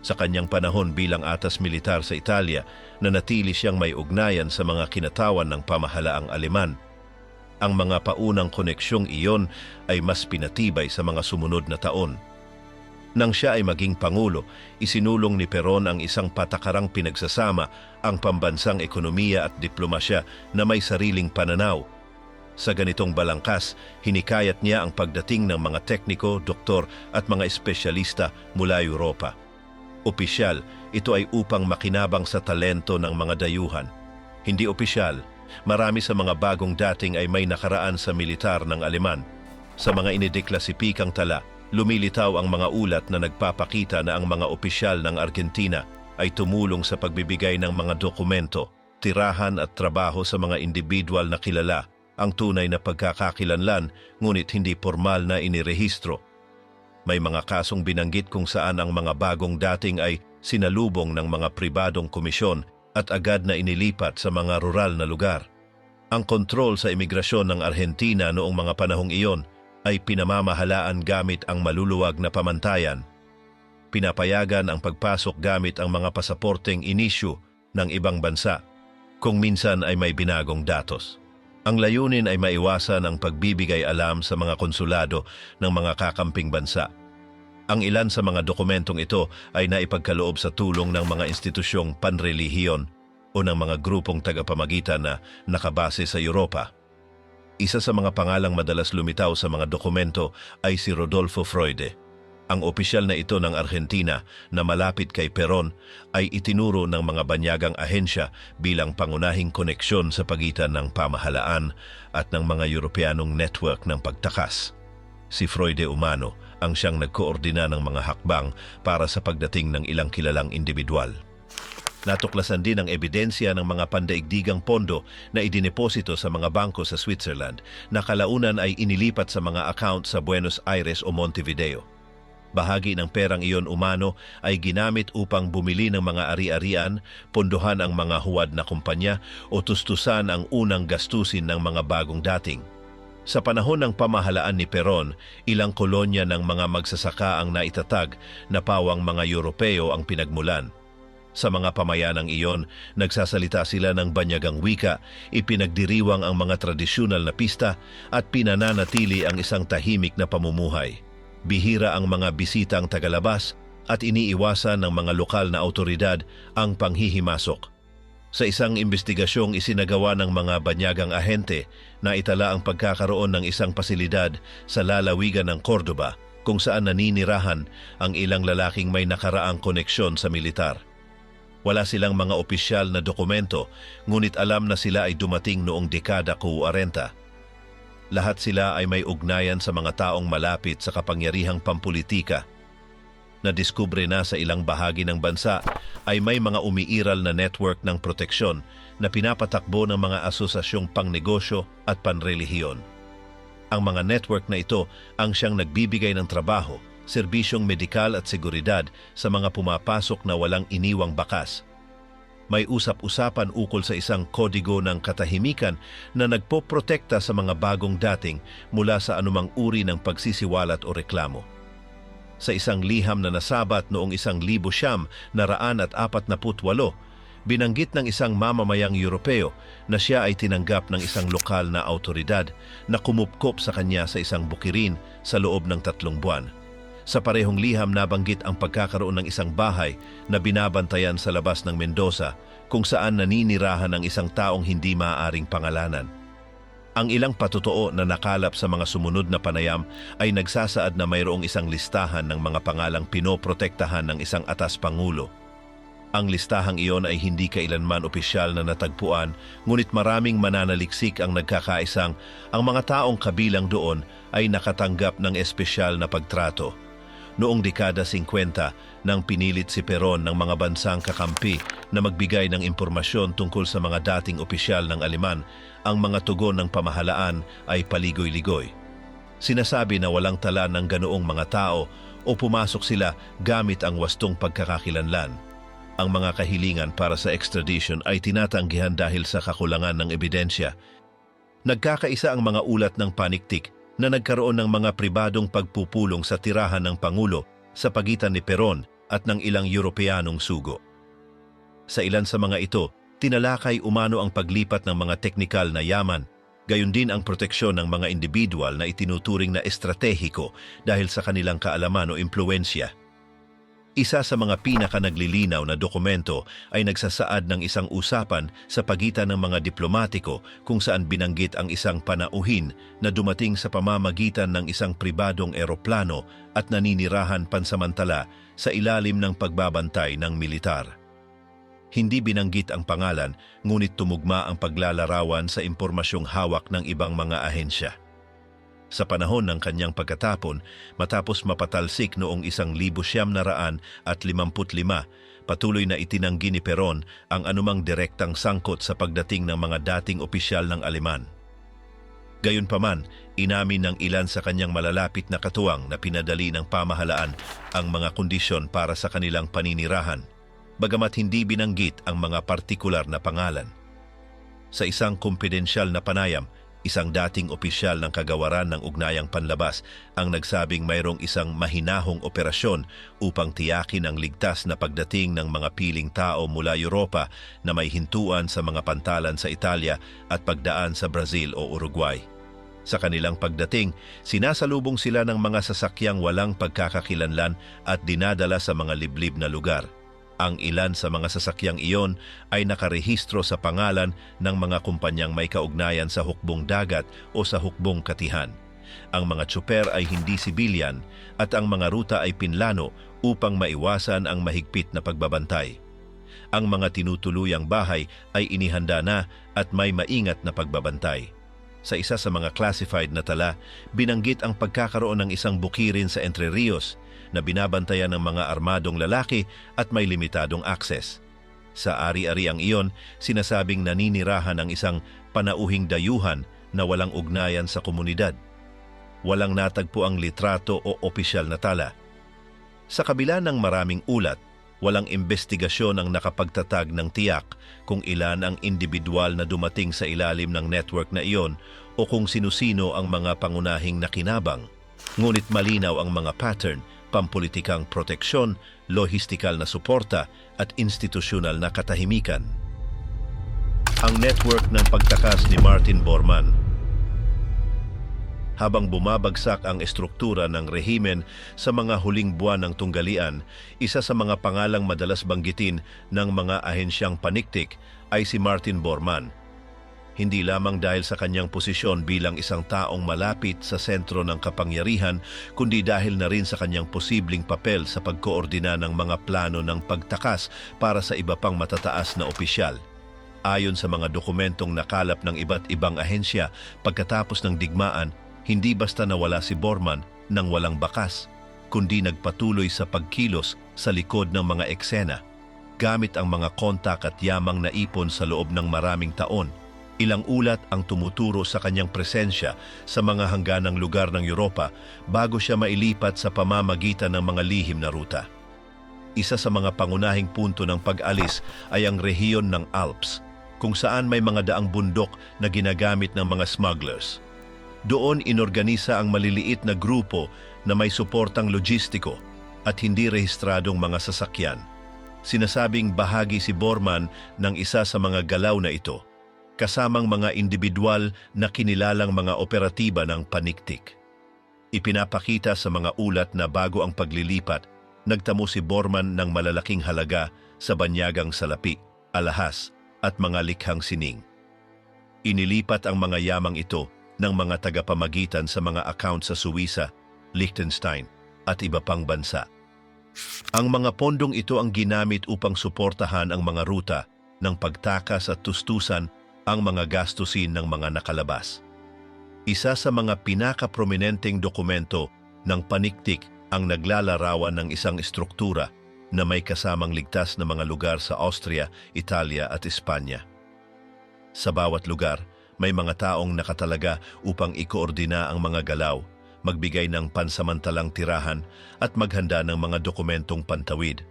Sa kanyang panahon bilang atas militar sa Italia, nanatili siyang may ugnayan sa mga kinatawan ng pamahalaang Aleman. Ang mga paunang koneksyong iyon ay mas pinatibay sa mga sumunod na taon. Nang siya ay maging pangulo, isinulong ni Perón ang isang patakarang pinagsasama ang pambansang ekonomiya at diplomasya na may sariling pananaw. Sa ganitong balangkas, hinikayat niya ang pagdating ng mga tekniko, doktor at mga espesyalista mula Europa. Opisyal, ito ay upang makinabang sa talento ng mga dayuhan. Hindi opisyal, marami sa mga bagong dating ay may nakaraan sa militar ng Aleman. Sa mga inideklasipikang tala, lumilitaw ang mga ulat na nagpapakita na ang mga opisyal ng Argentina ay tumulong sa pagbibigay ng mga dokumento, tirahan at trabaho sa mga individual na kilala ang tunay na pagkakakilanlan ngunit hindi formal na inirehistro. May mga kasong binanggit kung saan ang mga bagong dating ay sinalubong ng mga pribadong komisyon at agad na inilipat sa mga rural na lugar. Ang kontrol sa imigrasyon ng Argentina noong mga panahong iyon ay pinamamahalaan gamit ang maluluwag na pamantayan. Pinapayagan ang pagpasok gamit ang mga pasaporteng inisyu ng ibang bansa, kung minsan ay may binagong datos. Ang layunin ay maiwasan ang pagbibigay alam sa mga konsulado ng mga kakamping bansa. Ang ilan sa mga dokumentong ito ay naipagkaloob sa tulong ng mga institusyong panrelihiyon o ng mga grupong tagapamagitan na nakabase sa Europa. Isa sa mga pangalang madalas lumitaw sa mga dokumento ay si Rodolfo Freude. Ang opisyal na ito ng Argentina na malapit kay Peron ay itinuro ng mga banyagang ahensya bilang pangunahing koneksyon sa pagitan ng pamahalaan at ng mga Europeanong network ng pagtakas. Si Freude umano ang siyang nagkoordina ng mga hakbang para sa pagdating ng ilang kilalang individual. Natuklasan din ang ebidensya ng mga pandaigdigang pondo na idineposito sa mga bangko sa Switzerland na kalaunan ay inilipat sa mga account sa Buenos Aires o Montevideo. Bahagi ng perang iyon umano ay ginamit upang bumili ng mga ari-arian, pondohan ang mga huwad na kumpanya o tustusan ang unang gastusin ng mga bagong dating. Sa panahon ng pamahalaan ni Peron, ilang kolonya ng mga magsasaka ang naitatag na pawang mga Europeo ang pinagmulan. Sa mga pamayanang iyon, nagsasalita sila ng banyagang wika, ipinagdiriwang ang mga tradisyonal na pista at pinananatili ang isang tahimik na pamumuhay. Bihira ang mga bisitang tagalabas at iniiwasan ng mga lokal na autoridad ang panghihimasok. Sa isang investigasyong isinagawa ng mga banyagang ahente, naitala ang pagkakaroon ng isang pasilidad sa lalawigan ng Cordoba kung saan naninirahan ang ilang lalaking may nakaraang koneksyon sa militar. Wala silang mga opisyal na dokumento, ngunit alam na sila ay dumating noong dekada 40. Lahat sila ay may ugnayan sa mga taong malapit sa kapangyarihang pampulitika. Nadiskubre na sa ilang bahagi ng bansa ay may mga umiiral na network ng proteksyon na pinapatakbo ng mga asosasyong pangnegosyo at panrelihiyon. Ang mga network na ito ang siyang nagbibigay ng trabaho, serbisyong medikal at seguridad sa mga pumapasok na walang iniwang bakas. May usap-usapan ukol sa isang kodigo ng katahimikan na nagpoprotekta sa mga bagong dating mula sa anumang uri ng pagsisiwalat o reklamo. Sa isang liham na nasabat noong 1948, binanggit ng isang mamamayang Europeo na siya ay tinanggap ng isang lokal na autoridad na kumupkop sa kanya sa isang bukirin sa loob ng 3 buwan. Sa parehong liham nabanggit ang pagkakaroon ng isang bahay na binabantayan sa labas ng Mendoza kung saan naninirahan ang isang taong hindi maaaring pangalanan. Ang ilang patotoo na nakalap sa mga sumunod na panayam ay nagsasaad na mayroong isang listahan ng mga pangalang pinoprotektahan ng isang atas pangulo. Ang listahang iyon ay hindi kailanman opisyal na natagpuan, ngunit maraming mananaliksik ang nagkakaisang ang mga taong kabilang doon ay nakatanggap ng espesyal na pagtrato. Noong dekada 50, nang pinilit si Peron ng mga bansang kakampi na magbigay ng impormasyon tungkol sa mga dating opisyal ng Aleman, ang mga tugon ng pamahalaan ay paligoy-ligoy. Sinasabi na walang tala ng ganoong mga tao o pumasok sila gamit ang wastong pagkakakilanlan. Ang mga kahilingan para sa extradition ay tinatanggihan dahil sa kakulangan ng ebidensya. Nagkakaisa ang mga ulat ng paniktik na nagkaroon ng mga pribadong pagpupulong sa tirahan ng Pangulo sa pagitan ni Peron at ng ilang Europeanong sugo. Sa ilan sa mga ito, tinalakay umano ang paglipat ng mga teknikal na yaman, gayon din ang proteksyon ng mga individual na itinuturing na estratehiko dahil sa kanilang kaalaman o impluensya. Isa sa mga pinaka-naglilinaw na dokumento ay nagsasaad ng isang usapan sa pagitan ng mga diplomatiko kung saan binanggit ang isang panauhin na dumating sa pamamagitan ng isang pribadong eroplano at naninirahan pansamantala sa ilalim ng pagbabantay ng militar. Hindi binanggit ang pangalan, ngunit tumugma ang paglalarawan sa impormasyong hawak ng ibang mga ahensya. Sa panahon ng kanyang pagkatapon, matapos mapatalsik noong 1955, Patuloy na itinanggi ni Peron ang anumang direktang sangkot sa pagdating ng mga dating opisyal ng Aleman. Gayunpaman, inamin ng ilan sa kanyang malalapit na katuwang na pinadali ng pamahalaan ang mga kondisyon para sa kanilang paninirahan, bagamat hindi binanggit ang mga partikular na pangalan. Sa isang kumpidensyal na panayam, isang dating opisyal ng kagawaran ng ugnayang panlabas ang nagsabing mayroong isang mahinahong operasyon upang tiyakin ang ligtas na pagdating ng mga piling tao mula Europa na may hintuan sa mga pantalan sa Italia at pagdaan sa Brazil o Uruguay. Sa kanilang pagdating, sinasalubong sila ng mga sasakyang walang pagkakakilanlan at dinadala sa mga liblib na lugar. Ang ilan sa mga sasakyang iyon ay nakarehistro sa pangalan ng mga kumpanyang may kaugnayan sa hukbong dagat o sa hukbong katihan. Ang mga tsuper ay hindi sibilyan at ang mga ruta ay pinlano upang maiwasan ang mahigpit na pagbabantay. Ang mga tinutuluyang bahay ay inihanda na at may maingat na pagbabantay. Sa isa sa mga classified na tala, binanggit ang pagkakaroon ng isang bukirin sa Entre Rios na binabantayan ng mga armadong lalaki at may limitadong akses. Sa ari-ariang iyon, sinasabing naninirahan ang isang panauhing dayuhan na walang ugnayan sa komunidad. Walang natagpo ang litrato o opisyal na tala. Sa kabila ng maraming ulat, walang investigasyon ang nakapagtatag ng tiyak kung ilan ang individual na dumating sa ilalim ng network na iyon o kung sino-sino ang mga pangunahing nakinabang. Ngunit malinaw ang mga pattern, pampulitikang proteksyon, lohistikal na suporta at institusyonal na katahimikan. Ang network ng pagtakas ni Martin Bormann. Habang bumabagsak ang estruktura ng rehimen sa mga huling buwan ng tunggalian, isa sa mga pangalang madalas banggitin ng mga ahensyang paniktik ay si Martin Bormann. Hindi lamang dahil sa kanyang posisyon bilang isang taong malapit sa sentro ng kapangyarihan, kundi dahil na rin sa kanyang posibleng papel sa pagkoordina ng mga plano ng pagtakas para sa iba pang matataas na opisyal. Ayon sa mga dokumentong nakalap ng iba't ibang ahensya, pagkatapos ng digmaan, hindi basta nawala si Bormann nang walang bakas, kundi nagpatuloy sa pagkilos sa likod ng mga eksena. Gamit ang mga kontak at yamang naipon sa loob ng maraming taon, ilang ulat ang tumuturo sa kanyang presensya sa mga hangganang lugar ng Europa bago siya mailipat sa pamamagitan ng mga lihim na ruta. Isa sa mga pangunahing punto ng pag-alis ay ang rehiyon ng Alps, kung saan may mga daang bundok na ginagamit ng mga smugglers. Doon inorganisa ang maliliit na grupo na may suportang logistiko at hindi rehistradong mga sasakyan. Sinasabing bahagi si Bormann ng isa sa mga galaw na ito, kasamang mga individual na kinilalang mga operatiba ng paniktik. Ipinapakita sa mga ulat na bago ang paglilipat, nagtamo si Bormann ng malalaking halaga sa banyagang salapi, alahas at mga likhang sining. Inilipat ang mga yamang ito ng mga tagapamagitan sa mga account sa Suwisa, Liechtenstein at iba pang bansa. Ang mga pondong ito ang ginamit upang suportahan ang mga ruta ng pagtakas at tustusan ang mga gastusin ng mga nakalabas. Isa sa mga pinakaprominenteng dokumento ng paniktik ang naglalarawan ng isang estruktura na may kasamang ligtas na mga lugar sa Austria, Italia at Espanya. Sa bawat lugar, may mga taong nakatalaga upang ikoordina ang mga galaw, magbigay ng pansamantalang tirahan at maghanda ng mga dokumentong pantawid.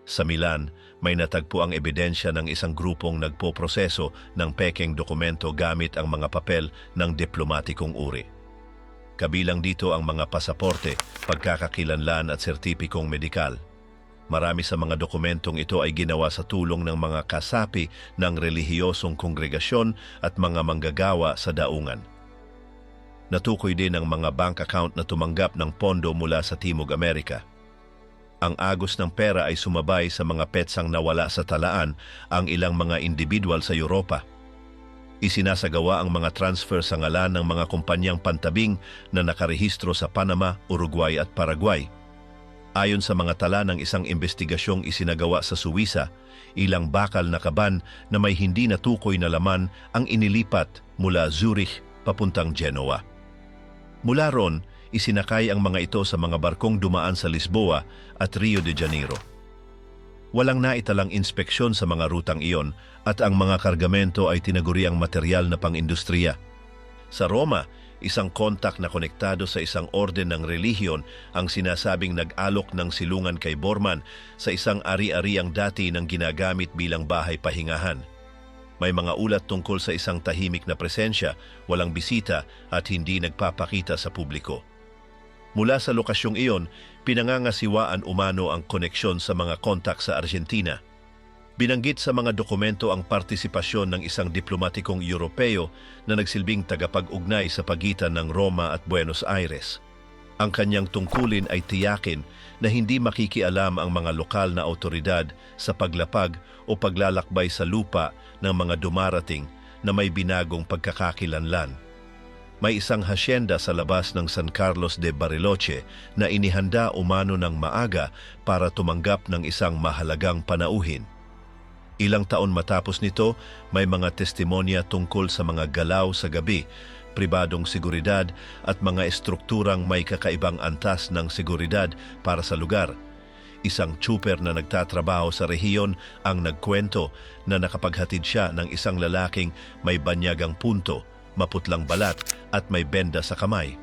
Sa Milan, may natagpo ang ebidensya ng isang grupong nagpoproseso ng pekeng dokumento gamit ang mga papel ng diplomatikong uri. Kabilang dito ang mga pasaporte, pagkakakilanlan at sertipikong medikal. Marami sa mga dokumentong ito ay ginawa sa tulong ng mga kasapi ng relihiyosong kongregasyon at mga manggagawa sa daungan. Natukoy din ang mga bank account na tumanggap ng pondo mula sa Timog Amerika. Ang agos ng pera ay sumabay sa mga petsang nawala sa talaan ang ilang mga individual sa Europa. Isinasagawa ang mga transfer sa ngalan ng mga kumpanyang pantabing na nakarehistro sa Panama, Uruguay at Paraguay. Ayon sa mga tala ng isang investigasyong isinagawa sa Suwisa, ilang bakal na kaban na may hindi natukoy na laman ang inilipat mula Zurich papuntang Genoa. Mula ron, isinakay ang mga ito sa mga barkong dumaan sa Lisboa at Rio de Janeiro. Walang naitalang inspeksyon sa mga rutang iyon at ang mga kargamento ay tinaguriang materyal na pang-industriya. Sa Roma, isang kontak na konektado sa isang orden ng relihiyon ang sinasabing nag-alok ng silungan kay Bormann sa isang ari-ariang dati ng ginagamit bilang bahay pahingahan. May mga ulat tungkol sa isang tahimik na presensya, walang bisita at hindi nagpapakita sa publiko. Mula sa lokasyong iyon, pinangangasiwaan umano ang koneksyon sa mga kontak sa Argentina. Binanggit sa mga dokumento ang partisipasyon ng isang diplomatikong Europeo na nagsilbing tagapag-ugnay sa pagitan ng Roma at Buenos Aires. Ang kanyang tungkulin ay tiyakin na hindi makikialam ang mga lokal na autoridad sa paglapag o paglalakbay sa lupa ng mga dumarating na may binagong pagkakakilanlan. May isang hasyenda sa labas ng San Carlos de Bariloche na inihanda umano ng maaga para tumanggap ng isang mahalagang panauhin. Ilang taon matapos nito, may mga testimonya tungkol sa mga galaw sa gabi, pribadong seguridad at mga estrukturang may kakaibang antas ng seguridad para sa lugar. Isang tsuper na nagtatrabaho sa rehiyon ang nagkwento na nakapaghatid siya ng isang lalaking may banyagang punto, maputlang balat at may benda sa kamay.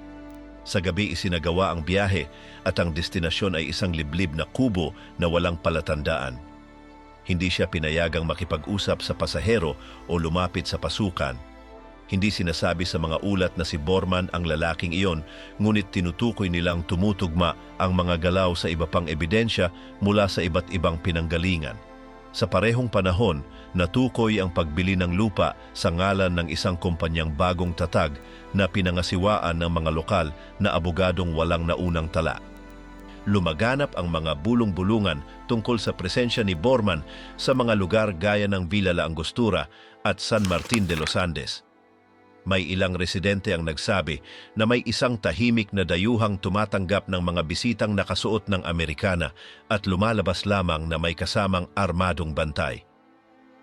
Sa gabi isinagawa ang biyahe at ang destinasyon ay isang liblib na kubo na walang palatandaan. Hindi siya pinayagang makipag-usap sa pasahero o lumapit sa pasukan. Hindi sinasabi sa mga ulat na si Bormann ang lalaking iyon, ngunit tinutukoy nilang tumutugma ang mga galaw sa iba pang ebidensya mula sa iba't ibang pinanggalingan. Sa parehong panahon, natukoy ang pagbili ng lupa sa ngalan ng isang kumpanyang bagong tatag na pinangasiwaan ng mga lokal na abogadong walang naunang tala. Lumaganap ang mga bulong-bulungan tungkol sa presensya ni Bormann sa mga lugar gaya ng Villa La Angostura at San Martin de los Andes. May ilang residente ang nagsabi na may isang tahimik na dayuhang tumatanggap ng mga bisitang nakasuot ng Amerikana at lumalabas lamang na may kasamang armadong bantay.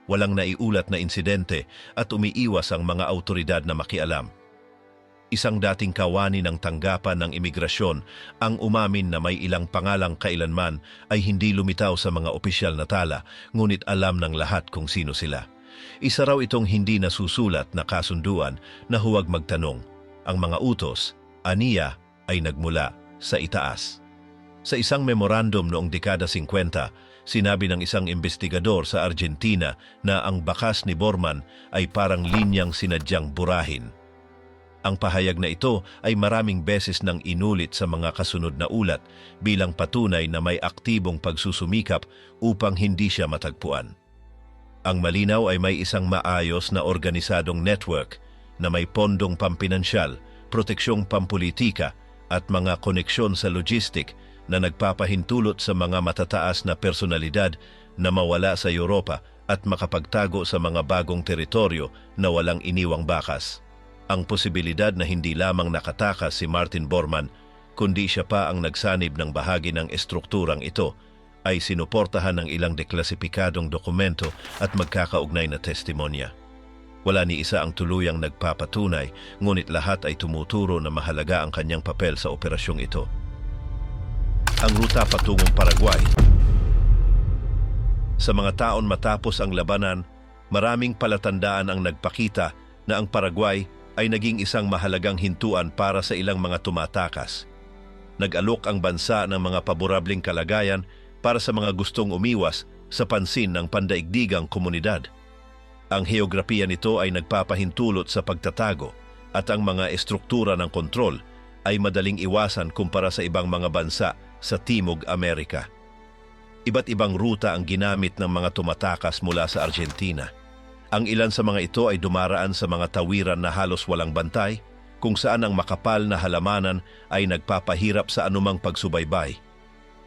Walang naiulat na insidente at umiiwas ang mga autoridad na makialam. Isang dating kawani ng tanggapan ng imigrasyon ang umamin na may ilang pangalang kailanman ay hindi lumitaw sa mga opisyal na tala, ngunit alam ng lahat kung sino sila. Isa raw itong hindi nasusulat na kasunduan na huwag magtanong. Ang mga utos, aniya, ay nagmula sa itaas. Sa isang memorandum noong dekada 50, sinabi ng isang investigador sa Argentina na ang bakas ni Bormann ay parang linyang sinadyang burahin. Ang pahayag na ito ay maraming beses nang inulit sa mga kasunod na ulat bilang patunay na may aktibong pagsusumikap upang hindi siya matagpuan. Ang malinaw ay may isang maayos na organisadong network na may pondong pampinansyal, proteksyong pampolitika at mga koneksyon sa logistik na nagpapahintulot sa mga matataas na personalidad na mawala sa Europa at makapagtago sa mga bagong teritoryo na walang iniwang bakas. Ang posibilidad na hindi lamang nakatakas si Martin Bormann, kundi siya pa ang nagsanib ng bahagi ng estrukturang ito, ay sinuportahan ng ilang deklasipikadong dokumento at magkakaugnay na testimonya. Wala ni isa ang tuluyang nagpapatunay, ngunit lahat ay tumuturo na mahalaga ang kanyang papel sa operasyong ito. Ang ruta patungong Paraguay. Sa mga taon matapos ang labanan, maraming palatandaan ang nagpakita na ang Paraguay ay naging isang mahalagang hintuan para sa ilang mga tumatakas. Nag-alok ang bansa ng mga paborabling kalagayan para sa mga gustong umiwas sa pansin ng pandaigdigang komunidad. Ang heograpiya nito ay nagpapahintulot sa pagtatago at ang mga estruktura ng kontrol ay madaling iwasan kumpara sa ibang mga bansa sa Timog Amerika. Iba't ibang ruta ang ginamit ng mga tumatakas mula sa Argentina. Ang ilan sa mga ito ay dumaraan sa mga tawiran na halos walang bantay, kung saan ang makapal na halamanan ay nagpapahirap sa anumang pagsubaybay.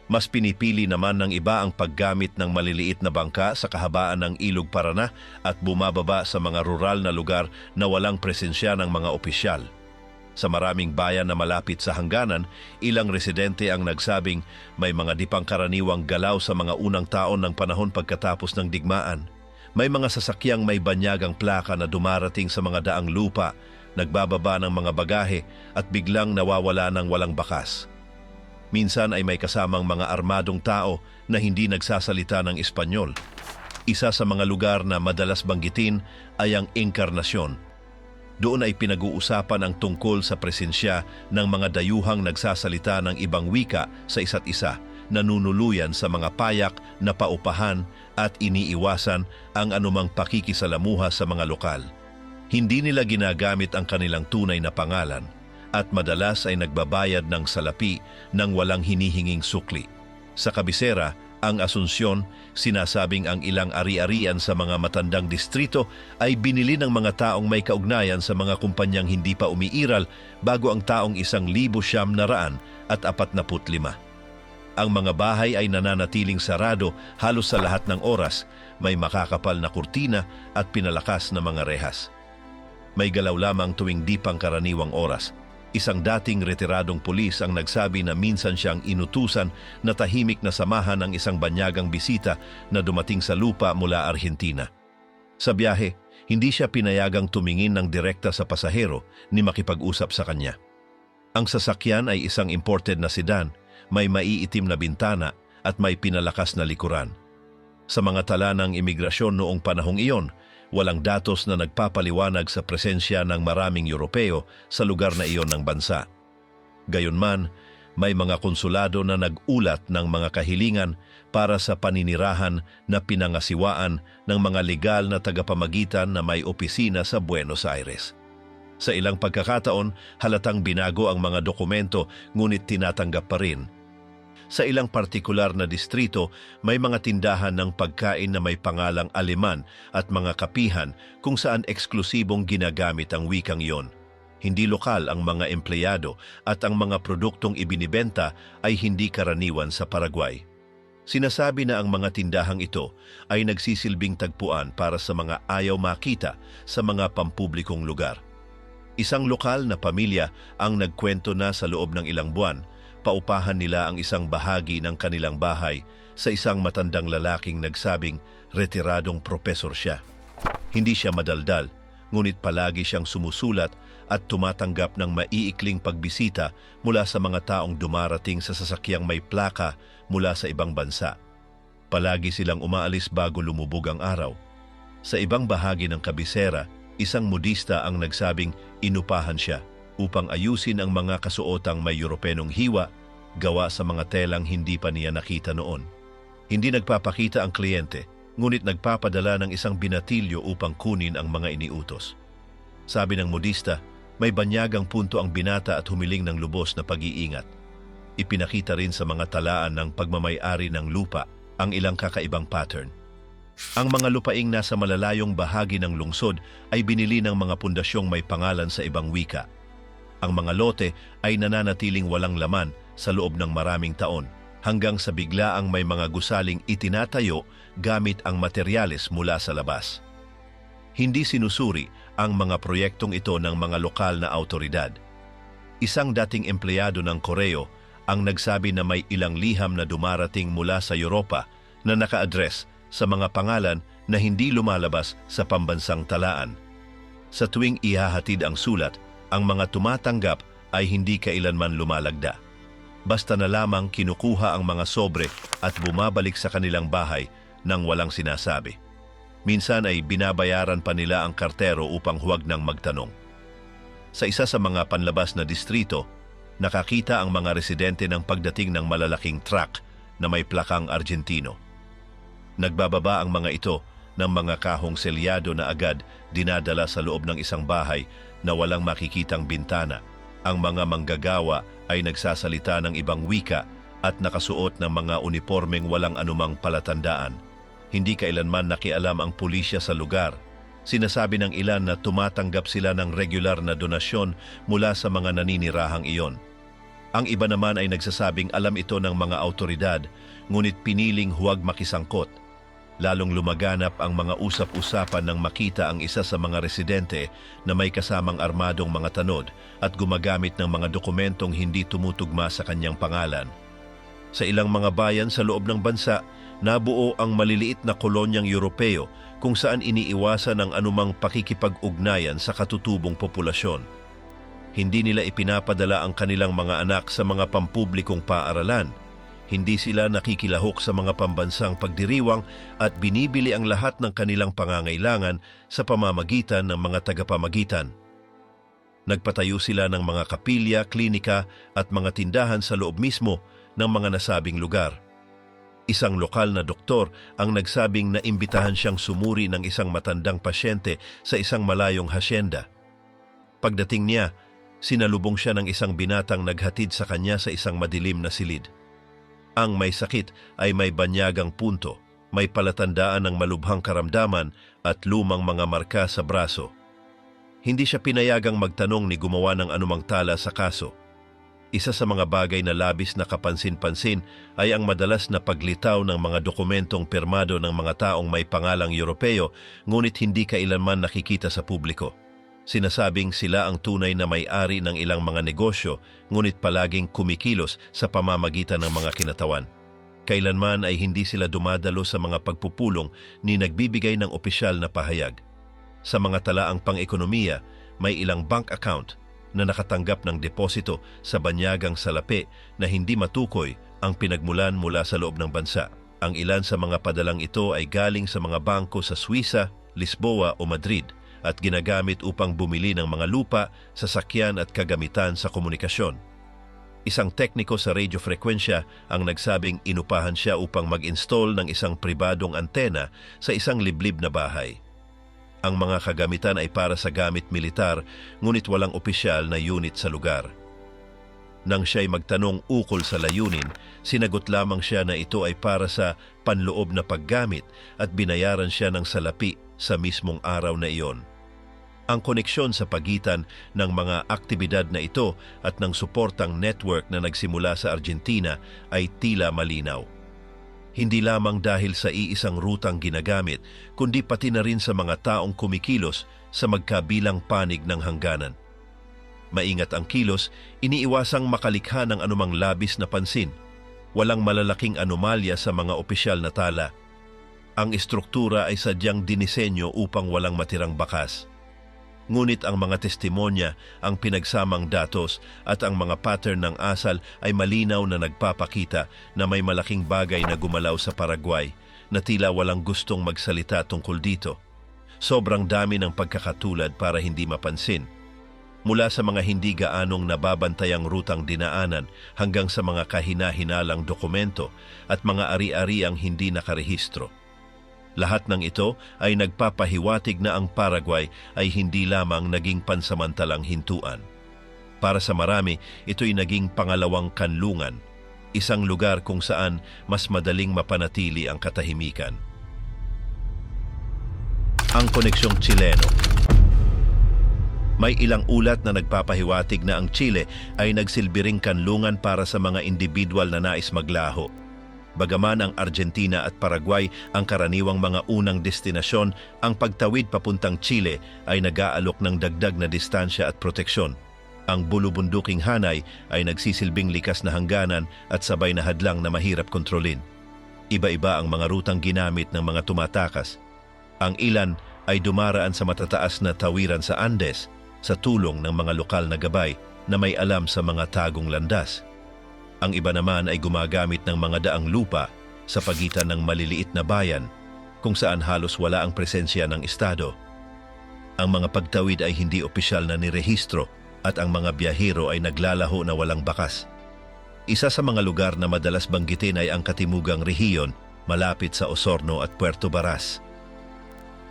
Mas pinipili naman ng iba ang paggamit ng maliliit na bangka sa kahabaan ng Ilog Parana at bumababa sa mga rural na lugar na walang presensya ng mga opisyal. Sa maraming bayan na malapit sa hangganan, ilang residente ang nagsabing may mga di pangkaraniwang galaw sa mga unang taon ng panahon pagkatapos ng digmaan. May mga sasakyang may banyagang plaka na dumarating sa mga daang lupa, nagbababa ng mga bagahe at biglang nawawala ng walang bakas. Minsan ay may kasamang mga armadong tao na hindi nagsasalita ng Espanyol. Isa sa mga lugar na madalas banggitin ay ang Encarnacion. Doon ay pinag-uusapan ang tungkol sa presensya ng mga dayuhang nagsasalita ng ibang wika sa isa't isa, nanunuluyan sa mga payak na paupahan at iniiwasan ang anumang pakikisalamuha sa mga lokal. Hindi nila ginagamit ang kanilang tunay na pangalan at madalas ay nagbabayad ng salapi nang walang hinihinging sukli. Sa kabisera, ang Asunsyon, sinasabing ang ilang ari-arian sa mga matandang distrito ay binili ng mga taong may kaugnayan sa mga kumpanyang hindi pa umiiral bago ang taong 1,945. Ang mga bahay ay nananatiling sarado halos sa lahat ng oras, may makakapal na kurtina at pinalakas na mga rehas. May galaw lamang tuwing di pangkaraniwang oras. Isang dating retiradong pulis ang nagsabi na minsan siyang inutusan na tahimik na samahan ang isang banyagang bisita na dumating sa lupa mula Argentina. Sa biyahe, hindi siya pinayagang tumingin ng direkta sa pasahero ni makipag-usap sa kanya. Ang sasakyan ay isang imported na sedan, may maiitim na bintana at may pinalakas na likuran. Sa mga tala ng imigrasyon noong panahong iyon, walang datos na nagpapaliwanag sa presensya ng maraming Europeo sa lugar na iyon ng bansa. Gayunman, may mga konsulado na nag-ulat ng mga kahilingan para sa paninirahan na pinangasiwaan ng mga legal na tagapamagitan na may opisina sa Buenos Aires. Sa ilang pagkakataon, halatang binago ang mga dokumento ngunit tinatanggap pa rin. Sa ilang partikular na distrito, may mga tindahan ng pagkain na may pangalang Aleman at mga kapihan kung saan eksklusibong ginagamit ang wikang iyon. Hindi lokal ang mga empleyado at ang mga produktong ibinibenta ay hindi karaniwan sa Paraguay. Sinasabi na ang mga tindahang ito ay nagsisilbing tagpuan para sa mga ayaw makita sa mga pampublikong lugar. Isang lokal na pamilya ang nagkwento na sa loob ng ilang buwan, paupahan nila ang isang bahagi ng kanilang bahay sa isang matandang lalaking nagsabing retiradong propesor siya. Hindi siya madaldal, ngunit palagi siyang sumusulat at tumatanggap ng maiikling pagbisita mula sa mga taong dumarating sa sasakyang may plaka mula sa ibang bansa. Palagi silang umaalis bago lumubog ang araw. Sa ibang bahagi ng kabisera, isang modista ang nagsabing inupahan siya upang ayusin ang mga kasuotang may Europenong hiwa gawa sa mga telang hindi pa niya nakita noon. Hindi nagpapakita ang kliyente, ngunit nagpapadala ng isang binatilyo upang kunin ang mga iniutos. Sabi ng modista, may banyagang punto ang binata at humiling ng lubos na pag-iingat. Ipinakita rin sa mga talaan ng pagmamay-ari ng lupa ang ilang kakaibang pattern. Ang mga lupaing nasa malalayong bahagi ng lungsod ay binili ng mga pundasyong may pangalan sa ibang wika. Ang mga lote ay nananatiling walang laman sa loob ng maraming taon hanggang sa biglaang may mga gusaling itinatayo gamit ang materyales mula sa labas. Hindi sinusuri ang mga proyektong ito ng mga lokal na autoridad. Isang dating empleyado ng Koreo ang nagsabi na may ilang liham na dumarating mula sa Europa na naka-address sa mga pangalan na hindi lumalabas sa pambansang talaan. Sa tuwing ihahatid ang sulat, ang mga tumatanggap ay hindi kailanman lumalagda. Basta na lamang kinukuha ang mga sobre at bumabalik sa kanilang bahay nang walang sinasabi. Minsan ay binabayaran pa nila ang kartero upang huwag nang magtanong. Sa isa sa mga panlabas na distrito, nakakita ang mga residente ng pagdating ng malalaking truck na may plakang Argentino. Nagbababa ang mga ito ng mga kahong selyado na agad dinadala sa loob ng isang bahay na walang makikitang bintana. Ang mga manggagawa ay nagsasalita ng ibang wika at nakasuot ng mga unipormeng walang anumang palatandaan. Hindi kailanman nakialam ang pulisya sa lugar. Sinasabi ng ilan na tumatanggap sila ng regular na donasyon mula sa mga naninirahang iyon. Ang iba naman ay nagsasabing alam ito ng mga autoridad, ngunit piniling huwag makisangkot. Lalong lumaganap ang mga usap-usapan nang makita ang isa sa mga residente na may kasamang armadong mga tanod at gumagamit ng mga dokumentong hindi tumutugma sa kanyang pangalan. Sa ilang mga bayan sa loob ng bansa, nabuo ang maliliit na kolonyang Europeo kung saan iniiwasan ang anumang pakikipag-ugnayan sa katutubong populasyon. Hindi nila ipinapadala ang kanilang mga anak sa mga pampublikong paaralan. Hindi sila nakikilahok sa mga pambansang pagdiriwang at binibili ang lahat ng kanilang pangangailangan sa pamamagitan ng mga tagapamagitan. Nagpatayo sila ng mga kapilya, klinika at mga tindahan sa loob mismo ng mga nasabing lugar. Isang lokal na doktor ang nagsabing naimbitahan siyang sumuri ng isang matandang pasyente sa isang malayong hasyenda. Pagdating niya, sinalubong siya ng isang binatang naghatid sa kanya sa isang madilim na silid. Ang may sakit ay may banyagang punto, may palatandaan ng malubhang karamdaman at lumang mga marka sa braso. Hindi siya pinayagang magtanong ni gumawa ng anumang tala sa kaso. Isa sa mga bagay na labis na kapansin-pansin ay ang madalas na paglitaw ng mga dokumentong pirmado ng mga taong may pangalang Europeo ngunit hindi kailanman nakikita sa publiko. Sinasabing sila ang tunay na may-ari ng ilang mga negosyo ngunit palaging kumikilos sa pamamagitan ng mga kinatawan. Kailanman ay hindi sila dumadalo sa mga pagpupulong ni nagbibigay ng opisyal na pahayag. Sa mga talaang pang-ekonomiya, may ilang bank account na nakatanggap ng deposito sa banyagang salapi na hindi matukoy ang pinagmulan mula sa loob ng bansa. Ang ilan sa mga padalang ito ay galing sa mga bangko sa Suiza, Lisboa o Madrid at ginagamit upang bumili ng mga lupa, sasakyan at kagamitan sa komunikasyon. Isang tekniko sa radiofrekwensya ang nagsabing inupahan siya upang mag-install ng isang pribadong antena sa isang liblib na bahay. Ang mga kagamitan ay para sa gamit militar, ngunit walang opisyal na unit sa lugar. Nang siya'y magtanong ukol sa layunin, sinagot lamang siya na ito ay para sa panloob na paggamit at binayaran siya ng salapi sa mismong araw na iyon. Ang koneksyon sa pagitan ng mga aktibidad na ito at ng suportang network na nagsimula sa Argentina ay tila malinaw. Hindi lamang dahil sa iisang rutang ginagamit, kundi pati na rin sa mga taong kumikilos sa magkabilang panig ng hangganan. Maingat ang kilos, iniiwasang makalikha ng anumang labis na pansin. Walang malalaking anomalya sa mga opisyal na tala. Ang istruktura ay sadyang dinisenyo upang walang matirang bakas. Ngunit ang mga testimonya, ang pinagsamang datos at ang mga pattern ng asal ay malinaw na nagpapakita na may malaking bagay na gumalaw sa Paraguay na tila walang gustong magsalita tungkol dito. Sobrang dami ng pagkakatulad para hindi mapansin. Mula sa mga hindi gaanong nababantayang rutang dinaanan hanggang sa mga kahina-hinalang dokumento at mga ari-ariang hindi nakarehistro. Lahat ng ito ay nagpapahiwatig na ang Paraguay ay hindi lamang naging pansamantalang hintuan. Para sa marami, ito'y naging pangalawang kanlungan, isang lugar kung saan mas madaling mapanatili ang katahimikan. Ang koneksyong Chileno. May ilang ulat na nagpapahiwatig na ang Chile ay nagsilbiring kanlungan para sa mga individual na nais maglaho. Bagaman ang Argentina at Paraguay ang karaniwang mga unang destinasyon, ang pagtawid papuntang Chile ay nag-aalok ng dagdag na distansya at proteksyon. Ang bulubunduking hanay ay nagsisilbing likas na hangganan at sabay na hadlang na mahirap kontrolin. Iba-iba ang mga rutang ginamit ng mga tumatakas. Ang ilan ay dumaraan sa matataas na tawiran sa Andes sa tulong ng mga lokal na gabay na may alam sa mga tagong landas. Ang iba naman ay gumagamit ng mga daang lupa sa pagitan ng maliliit na bayan kung saan halos wala ang presensya ng estado. Ang mga pagtawid ay hindi opisyal na nirehistro at ang mga biyahero ay naglalaho na walang bakas. Isa sa mga lugar na madalas banggitin ay ang Katimugang Rehiyon malapit sa Osorno at Puerto Varas.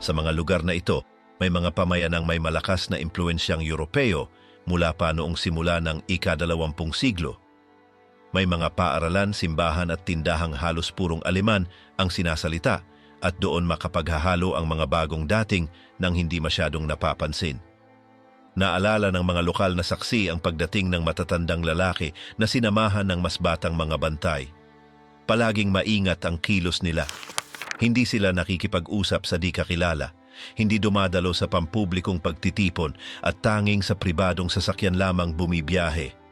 Sa mga lugar na ito, may mga pamayanang may malakas na impluensyang Europeo mula pa noong simula ng ika-20 siglo. May mga paaralan, simbahan at tindahang halos purong Aleman ang sinasalita at doon makapaghahalo ang mga bagong dating nang hindi masyadong napapansin. Naalala ng mga lokal na saksi ang pagdating ng matatandang lalaki na sinamahan ng mas batang mga bantay. Palaging maingat ang kilos nila. Hindi sila nakikipag-usap sa di kakilala. Hindi dumadalo sa pampublikong pagtitipon at tanging sa pribadong sasakyan lamang bumibiyahe.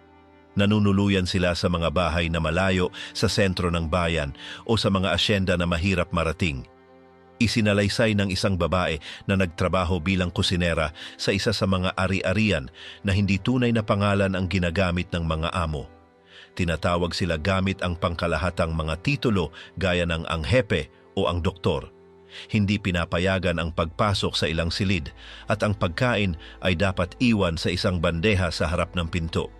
Nanunuluyan sila sa mga bahay na malayo sa sentro ng bayan o sa mga asyenda na mahirap marating. Isinalaysay ng isang babae na nagtrabaho bilang kusinera sa isa sa mga ari-arian na hindi tunay na pangalan ang ginagamit ng mga amo. Tinatawag sila gamit ang pangkalahatang mga titulo gaya ng ang hepe o ang doktor. Hindi pinapayagan ang pagpasok sa ilang silid at ang pagkain ay dapat iwan sa isang bandeha sa harap ng pinto.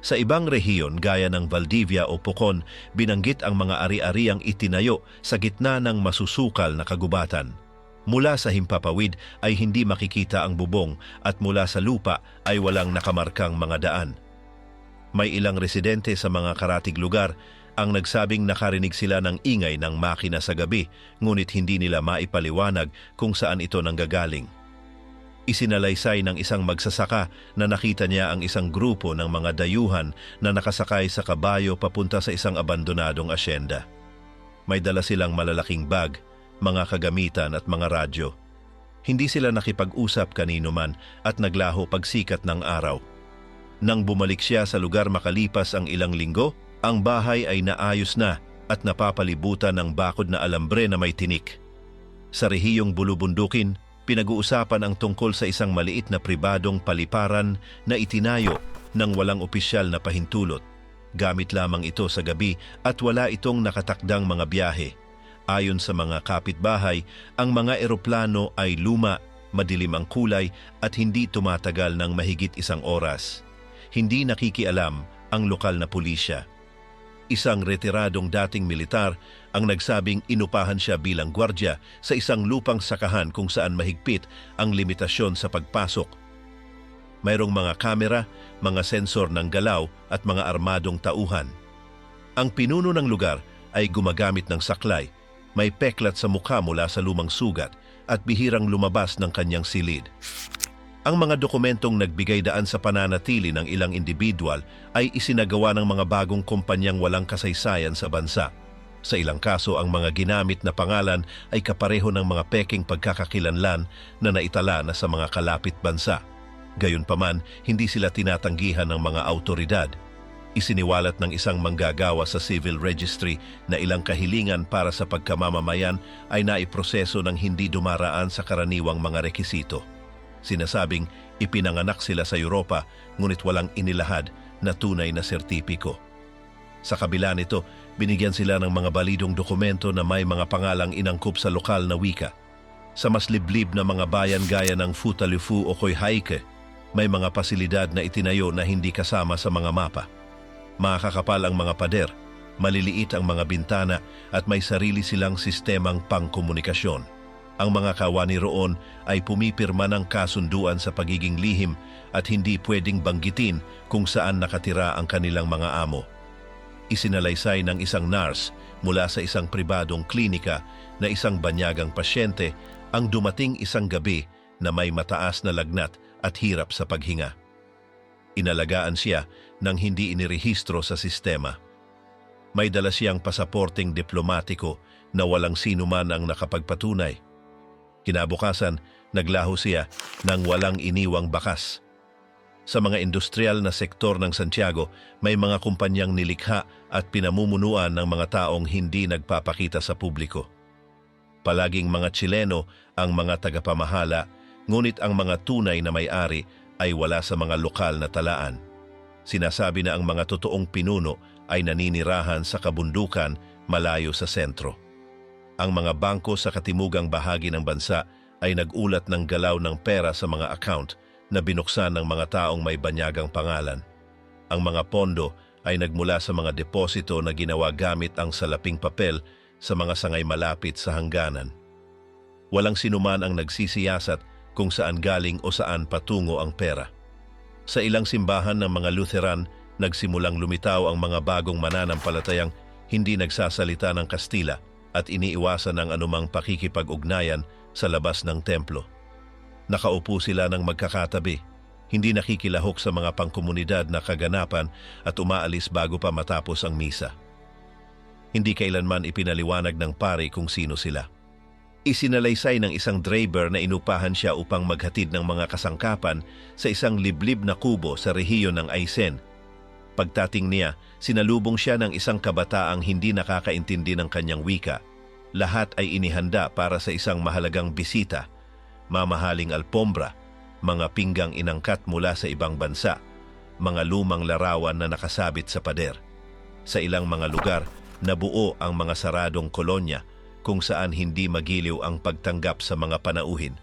Sa ibang rehiyon gaya ng Valdivia o Pucon, binanggit ang mga ari-ariang itinayo sa gitna ng masusukal na kagubatan. Mula sa himpapawid ay hindi makikita ang bubong at mula sa lupa ay walang nakamarkang mga daan. May ilang residente sa mga karatig lugar ang nagsabing nakarinig sila ng ingay ng makina sa gabi, ngunit hindi nila maipaliwanag kung saan ito nanggagaling. Isinalaysay ng isang magsasaka na nakita niya ang isang grupo ng mga dayuhan na nakasakay sa kabayo papunta sa isang abandonadong asyenda. May dala silang malalaking bag, mga kagamitan at mga radyo. Hindi sila nakipag-usap kanino man at naglaho pagsikat ng araw. Nang bumalik siya sa lugar makalipas ang ilang linggo, ang bahay ay naayos na at napapalibutan ng bakod na alambre na may tinik. Sa rehiyong Bulubundukin, pinag-uusapan ang tungkol sa isang maliit na pribadong paliparan na itinayo ng walang opisyal na pahintulot. Gamit lamang ito sa gabi at wala itong nakatakdang mga biyahe. Ayon sa mga kapitbahay, ang mga eroplano ay luma, madilim ang kulay at hindi tumatagal ng mahigit isang oras. Hindi nakikialam ang lokal na pulisya. Isang retiradong dating militar ang nagsabing inupahan siya bilang gwardya sa isang lupang sakahan kung saan mahigpit ang limitasyon sa pagpasok. Mayroong mga kamera, mga sensor ng galaw at mga armadong tauhan. Ang pinuno ng lugar ay gumagamit ng saklay, may peklat sa mukha mula sa lumang sugat at bihirang lumabas ng kanyang silid. Ang mga dokumentong nagbigay daan sa pananatili ng ilang individual ay isinagawa ng mga bagong kumpanyang walang kasaysayan sa bansa. Sa ilang kaso, ang mga ginamit na pangalan ay kapareho ng mga peking pagkakakilanlan na naitala na sa mga kalapit bansa. Gayunpaman, hindi sila tinatanggihan ng mga autoridad. Isiniwalat ng isang manggagawa sa civil registry na ilang kahilingan para sa pagkamamamayan ay naiproseso ng hindi dumaraan sa karaniwang mga rekisito. Sinasabing ipinanganak sila sa Europa ngunit walang inilahad na tunay na sertipiko. Sa kabila nito, binigyan sila ng mga balidong dokumento na may mga pangalang inangkop sa lokal na wika. Sa mas liblib na mga bayan gaya ng Futalifu o Coyhaique, may mga pasilidad na itinayo na hindi kasama sa mga mapa. Makakapal ang mga pader, maliliit ang mga bintana at may sarili silang sistemang pangkomunikasyon. Ang mga kawani roon ay pumipirma ng kasunduan sa pagiging lihim at hindi pwedeng banggitin kung saan nakatira ang kanilang mga amo. Isinalaysay ng isang nurse mula sa isang pribadong klinika na isang banyagang pasyente ang dumating isang gabi na may mataas na lagnat at hirap sa paghinga. Inalagaan siya nang hindi inirehistro sa sistema. May dala siyang pasaporteng diplomatiko na walang sino man ang nakapagpatunay. Kinabukasan, naglaho siya ng walang iniwang bakas. Sa mga industrial na sektor ng Santiago, may mga kumpanyang nilikha at pinamumunuan ng mga taong hindi nagpapakita sa publiko. Palaging mga Chileno ang mga tagapamahala, ngunit ang mga tunay na may-ari ay wala sa mga lokal na talaan. Sinasabi na ang mga totoong pinuno ay naninirahan sa kabundukan malayo sa sentro. Ang mga bangko sa katimugang bahagi ng bansa ay nag-ulat ng galaw ng pera sa mga account na binuksan ng mga taong may banyagang pangalan. Ang mga pondo ay nagmula sa mga deposito na ginawa gamit ang salaping papel sa mga sangay malapit sa hangganan. Walang sinuman ang nagsisiyasat kung saan galing o saan patungo ang pera. Sa ilang simbahan ng mga Lutheran, nagsimulang lumitaw ang mga bagong mananampalatayang hindi nagsasalita ng Kastila at iniiwasan ang anumang pakikipag-ugnayan sa labas ng templo. Nakaupo sila ng magkakatabi, hindi nakikilahok sa mga pangkomunidad na kaganapan at umaalis bago pa matapos ang misa. Hindi kailanman ipinaliwanag ng pari kung sino sila. Isinalaysay ng isang driver na inupahan siya upang maghatid ng mga kasangkapan sa isang liblib na kubo sa rehiyon ng Aysén. Pagdating niya, sinalubong siya ng isang kabataang hindi nakakaintindi ng kanyang wika. Lahat ay inihanda para sa isang mahalagang bisita, mamahaling alpombra, mga pinggang inangkat mula sa ibang bansa, mga lumang larawan na nakasabit sa pader. Sa ilang mga lugar, nabuo ang mga saradong kolonya kung saan hindi magiliw ang pagtanggap sa mga panauhin.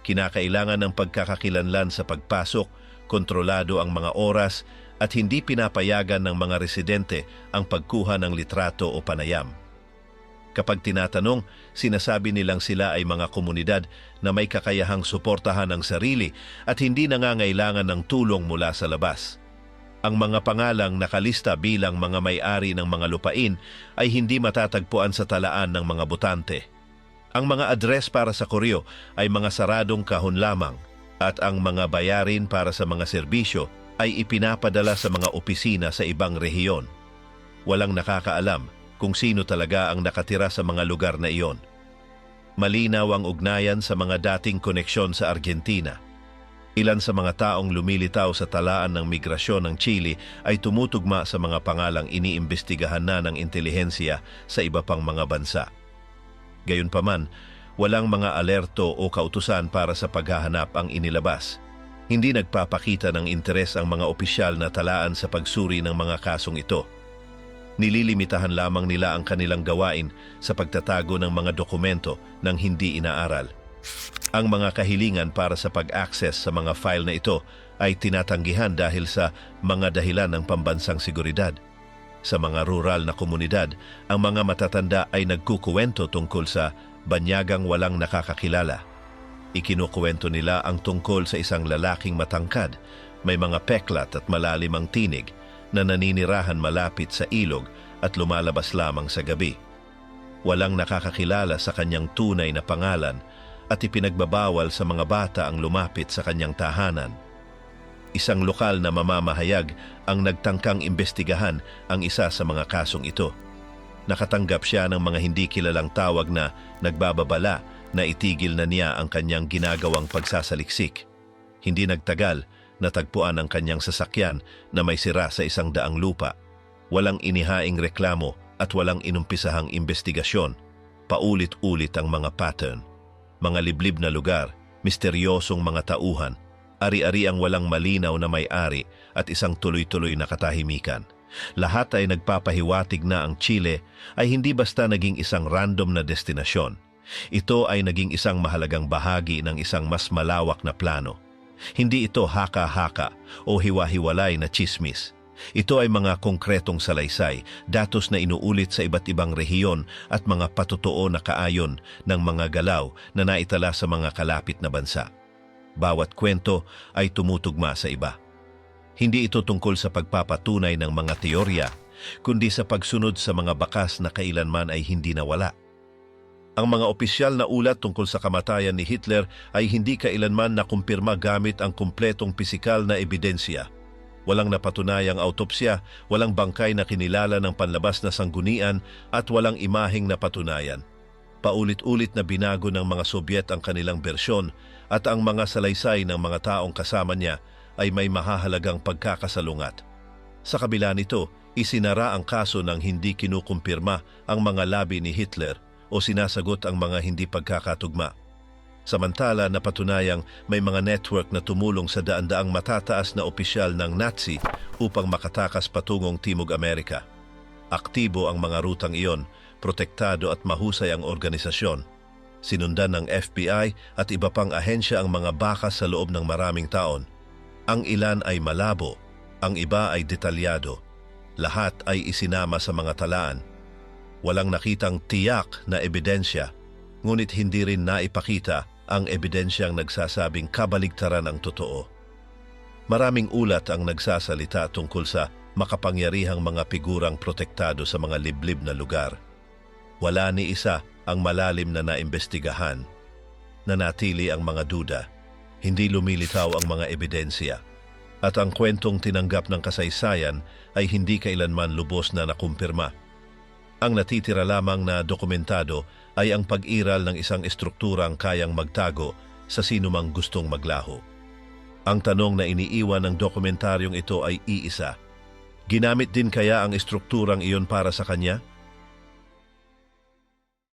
Kinakailangan ng pagkakakilanlan sa pagpasok, kontrolado ang mga oras, at hindi pinapayagan ng mga residente ang pagkuha ng litrato o panayam. Kapag tinatanong, sinasabi nilang sila ay mga komunidad na may kakayahang suportahan ang sarili at hindi nangangailangan ng tulong mula sa labas. Ang mga pangalang nakalista bilang mga may-ari ng mga lupain ay hindi matatagpuan sa talaan ng mga botante. Ang mga address para sa koreo ay mga saradong kahon lamang at ang mga bayarin para sa mga serbisyo ay ipinapadala sa mga opisina sa ibang rehiyon. Walang nakakaalam kung sino talaga ang nakatira sa mga lugar na iyon. Malinaw ang ugnayan sa mga dating koneksyon sa Argentina. Ilan sa mga taong lumilitaw sa talaan ng migrasyon ng Chile ay tumutugma sa mga pangalang iniimbestigahan na ng intelihensya sa iba pang mga bansa. Gayunpaman, walang mga alerto o kautusan para sa paghahanap ang inilabas. Hindi nagpapakita ng interes ang mga opisyal na talaan sa pagsuri ng mga kasong ito. Nililimitahan lamang nila ang kanilang gawain sa pagtatago ng mga dokumento nang hindi inaaral. Ang mga kahilingan para sa pag-access sa mga file na ito ay tinatanggihan dahil sa mga dahilan ng pambansang seguridad. Sa mga rural na komunidad, ang mga matatanda ay nagkukuwento tungkol sa banyagang walang nakakakilala. Ikinukuwento nila ang tungkol sa isang lalaking matangkad, may mga peklat at malalim ang tinig na naninirahan malapit sa ilog at lumalabas lamang sa gabi. Walang nakakakilala sa kanyang tunay na pangalan at ipinagbabawal sa mga bata ang lumapit sa kanyang tahanan. Isang lokal na mamamahayag ang nagtangkang imbestigahan ang isa sa mga kasong ito. Nakatanggap siya ng mga hindi kilalang tawag na nagbababala na itigil na niya ang kanyang ginagawang pagsasaliksik. Hindi nagtagal, natagpuan ang kanyang sasakyan na may sira sa 100 lupa. Walang inihaing reklamo at walang inumpisahang investigasyon. Paulit-ulit ang mga pattern. Mga liblib na lugar, misteryosong mga tauhan, ari-ari ang walang malinaw na may-ari at isang tuloy-tuloy na katahimikan. Lahat ay nagpapahiwatig na ang Chile ay hindi basta naging isang random na destinasyon. Ito ay naging isang mahalagang bahagi ng isang mas malawak na plano. Hindi ito haka-haka o hiwa-hiwalay na chismis. Ito ay mga konkretong salaysay, datos na inuulit sa iba't ibang rehiyon at mga patotoo na kaayon ng mga galaw na naitala sa mga kalapit na bansa. Bawat kwento ay tumutugma sa iba. Hindi ito tungkol sa pagpapatunay ng mga teorya, kundi sa pagsunod sa mga bakas na kailanman ay hindi nawala. Ang mga opisyal na ulat tungkol sa kamatayan ni Hitler ay hindi kailanman nakumpirma gamit ang kumpletong pisikal na ebidensya. Walang napatunayang autopsya, walang bangkay na kinilala ng panlabas na sanggunian at walang imaheng napatunayan. Paulit-ulit na binago ng mga Sobyet ang kanilang bersyon at ang mga salaysay ng mga taong kasama niya ay may mahahalagang pagkakasalungat. Sa kabila nito, isinara ang kaso ng hindi kinukumpirma ang mga labi ni Hitler o sinasagot ang mga hindi pagkakatugma. Samantala, napatunayang may mga network na tumulong sa daan-daang matataas na opisyal ng Nazi upang makatakas patungong Timog Amerika. Aktibo ang mga rutang iyon, protektado at mahusay ang organisasyon. Sinundan ng FBI at iba pang ahensya ang mga bakas sa loob ng maraming taon. Ang ilan ay malabo, ang iba ay detalyado. Lahat ay isinama sa mga talaan. Walang nakitang tiyak na ebidensya, ngunit hindi rin naipakita ang ebidensyang nagsasabing kabaligtaran ang totoo. Maraming ulat ang nagsasalita tungkol sa makapangyarihang mga figurang protektado sa mga liblib na lugar. Wala ni isa ang malalim na naimbestigahan. Nanatili ang mga duda, hindi lumilitaw ang mga ebidensya. At ang kwentong tinanggap ng kasaysayan ay hindi kailanman lubos na nakumpirma. Ang natitira lamang na dokumentado ay ang pag-iral ng isang estrukturang kayang magtago sa sinumang gustong maglaho. Ang tanong na iniiwan ng dokumentaryong ito ay iisa. Ginamit din kaya ang estrukturang iyon para sa kanya?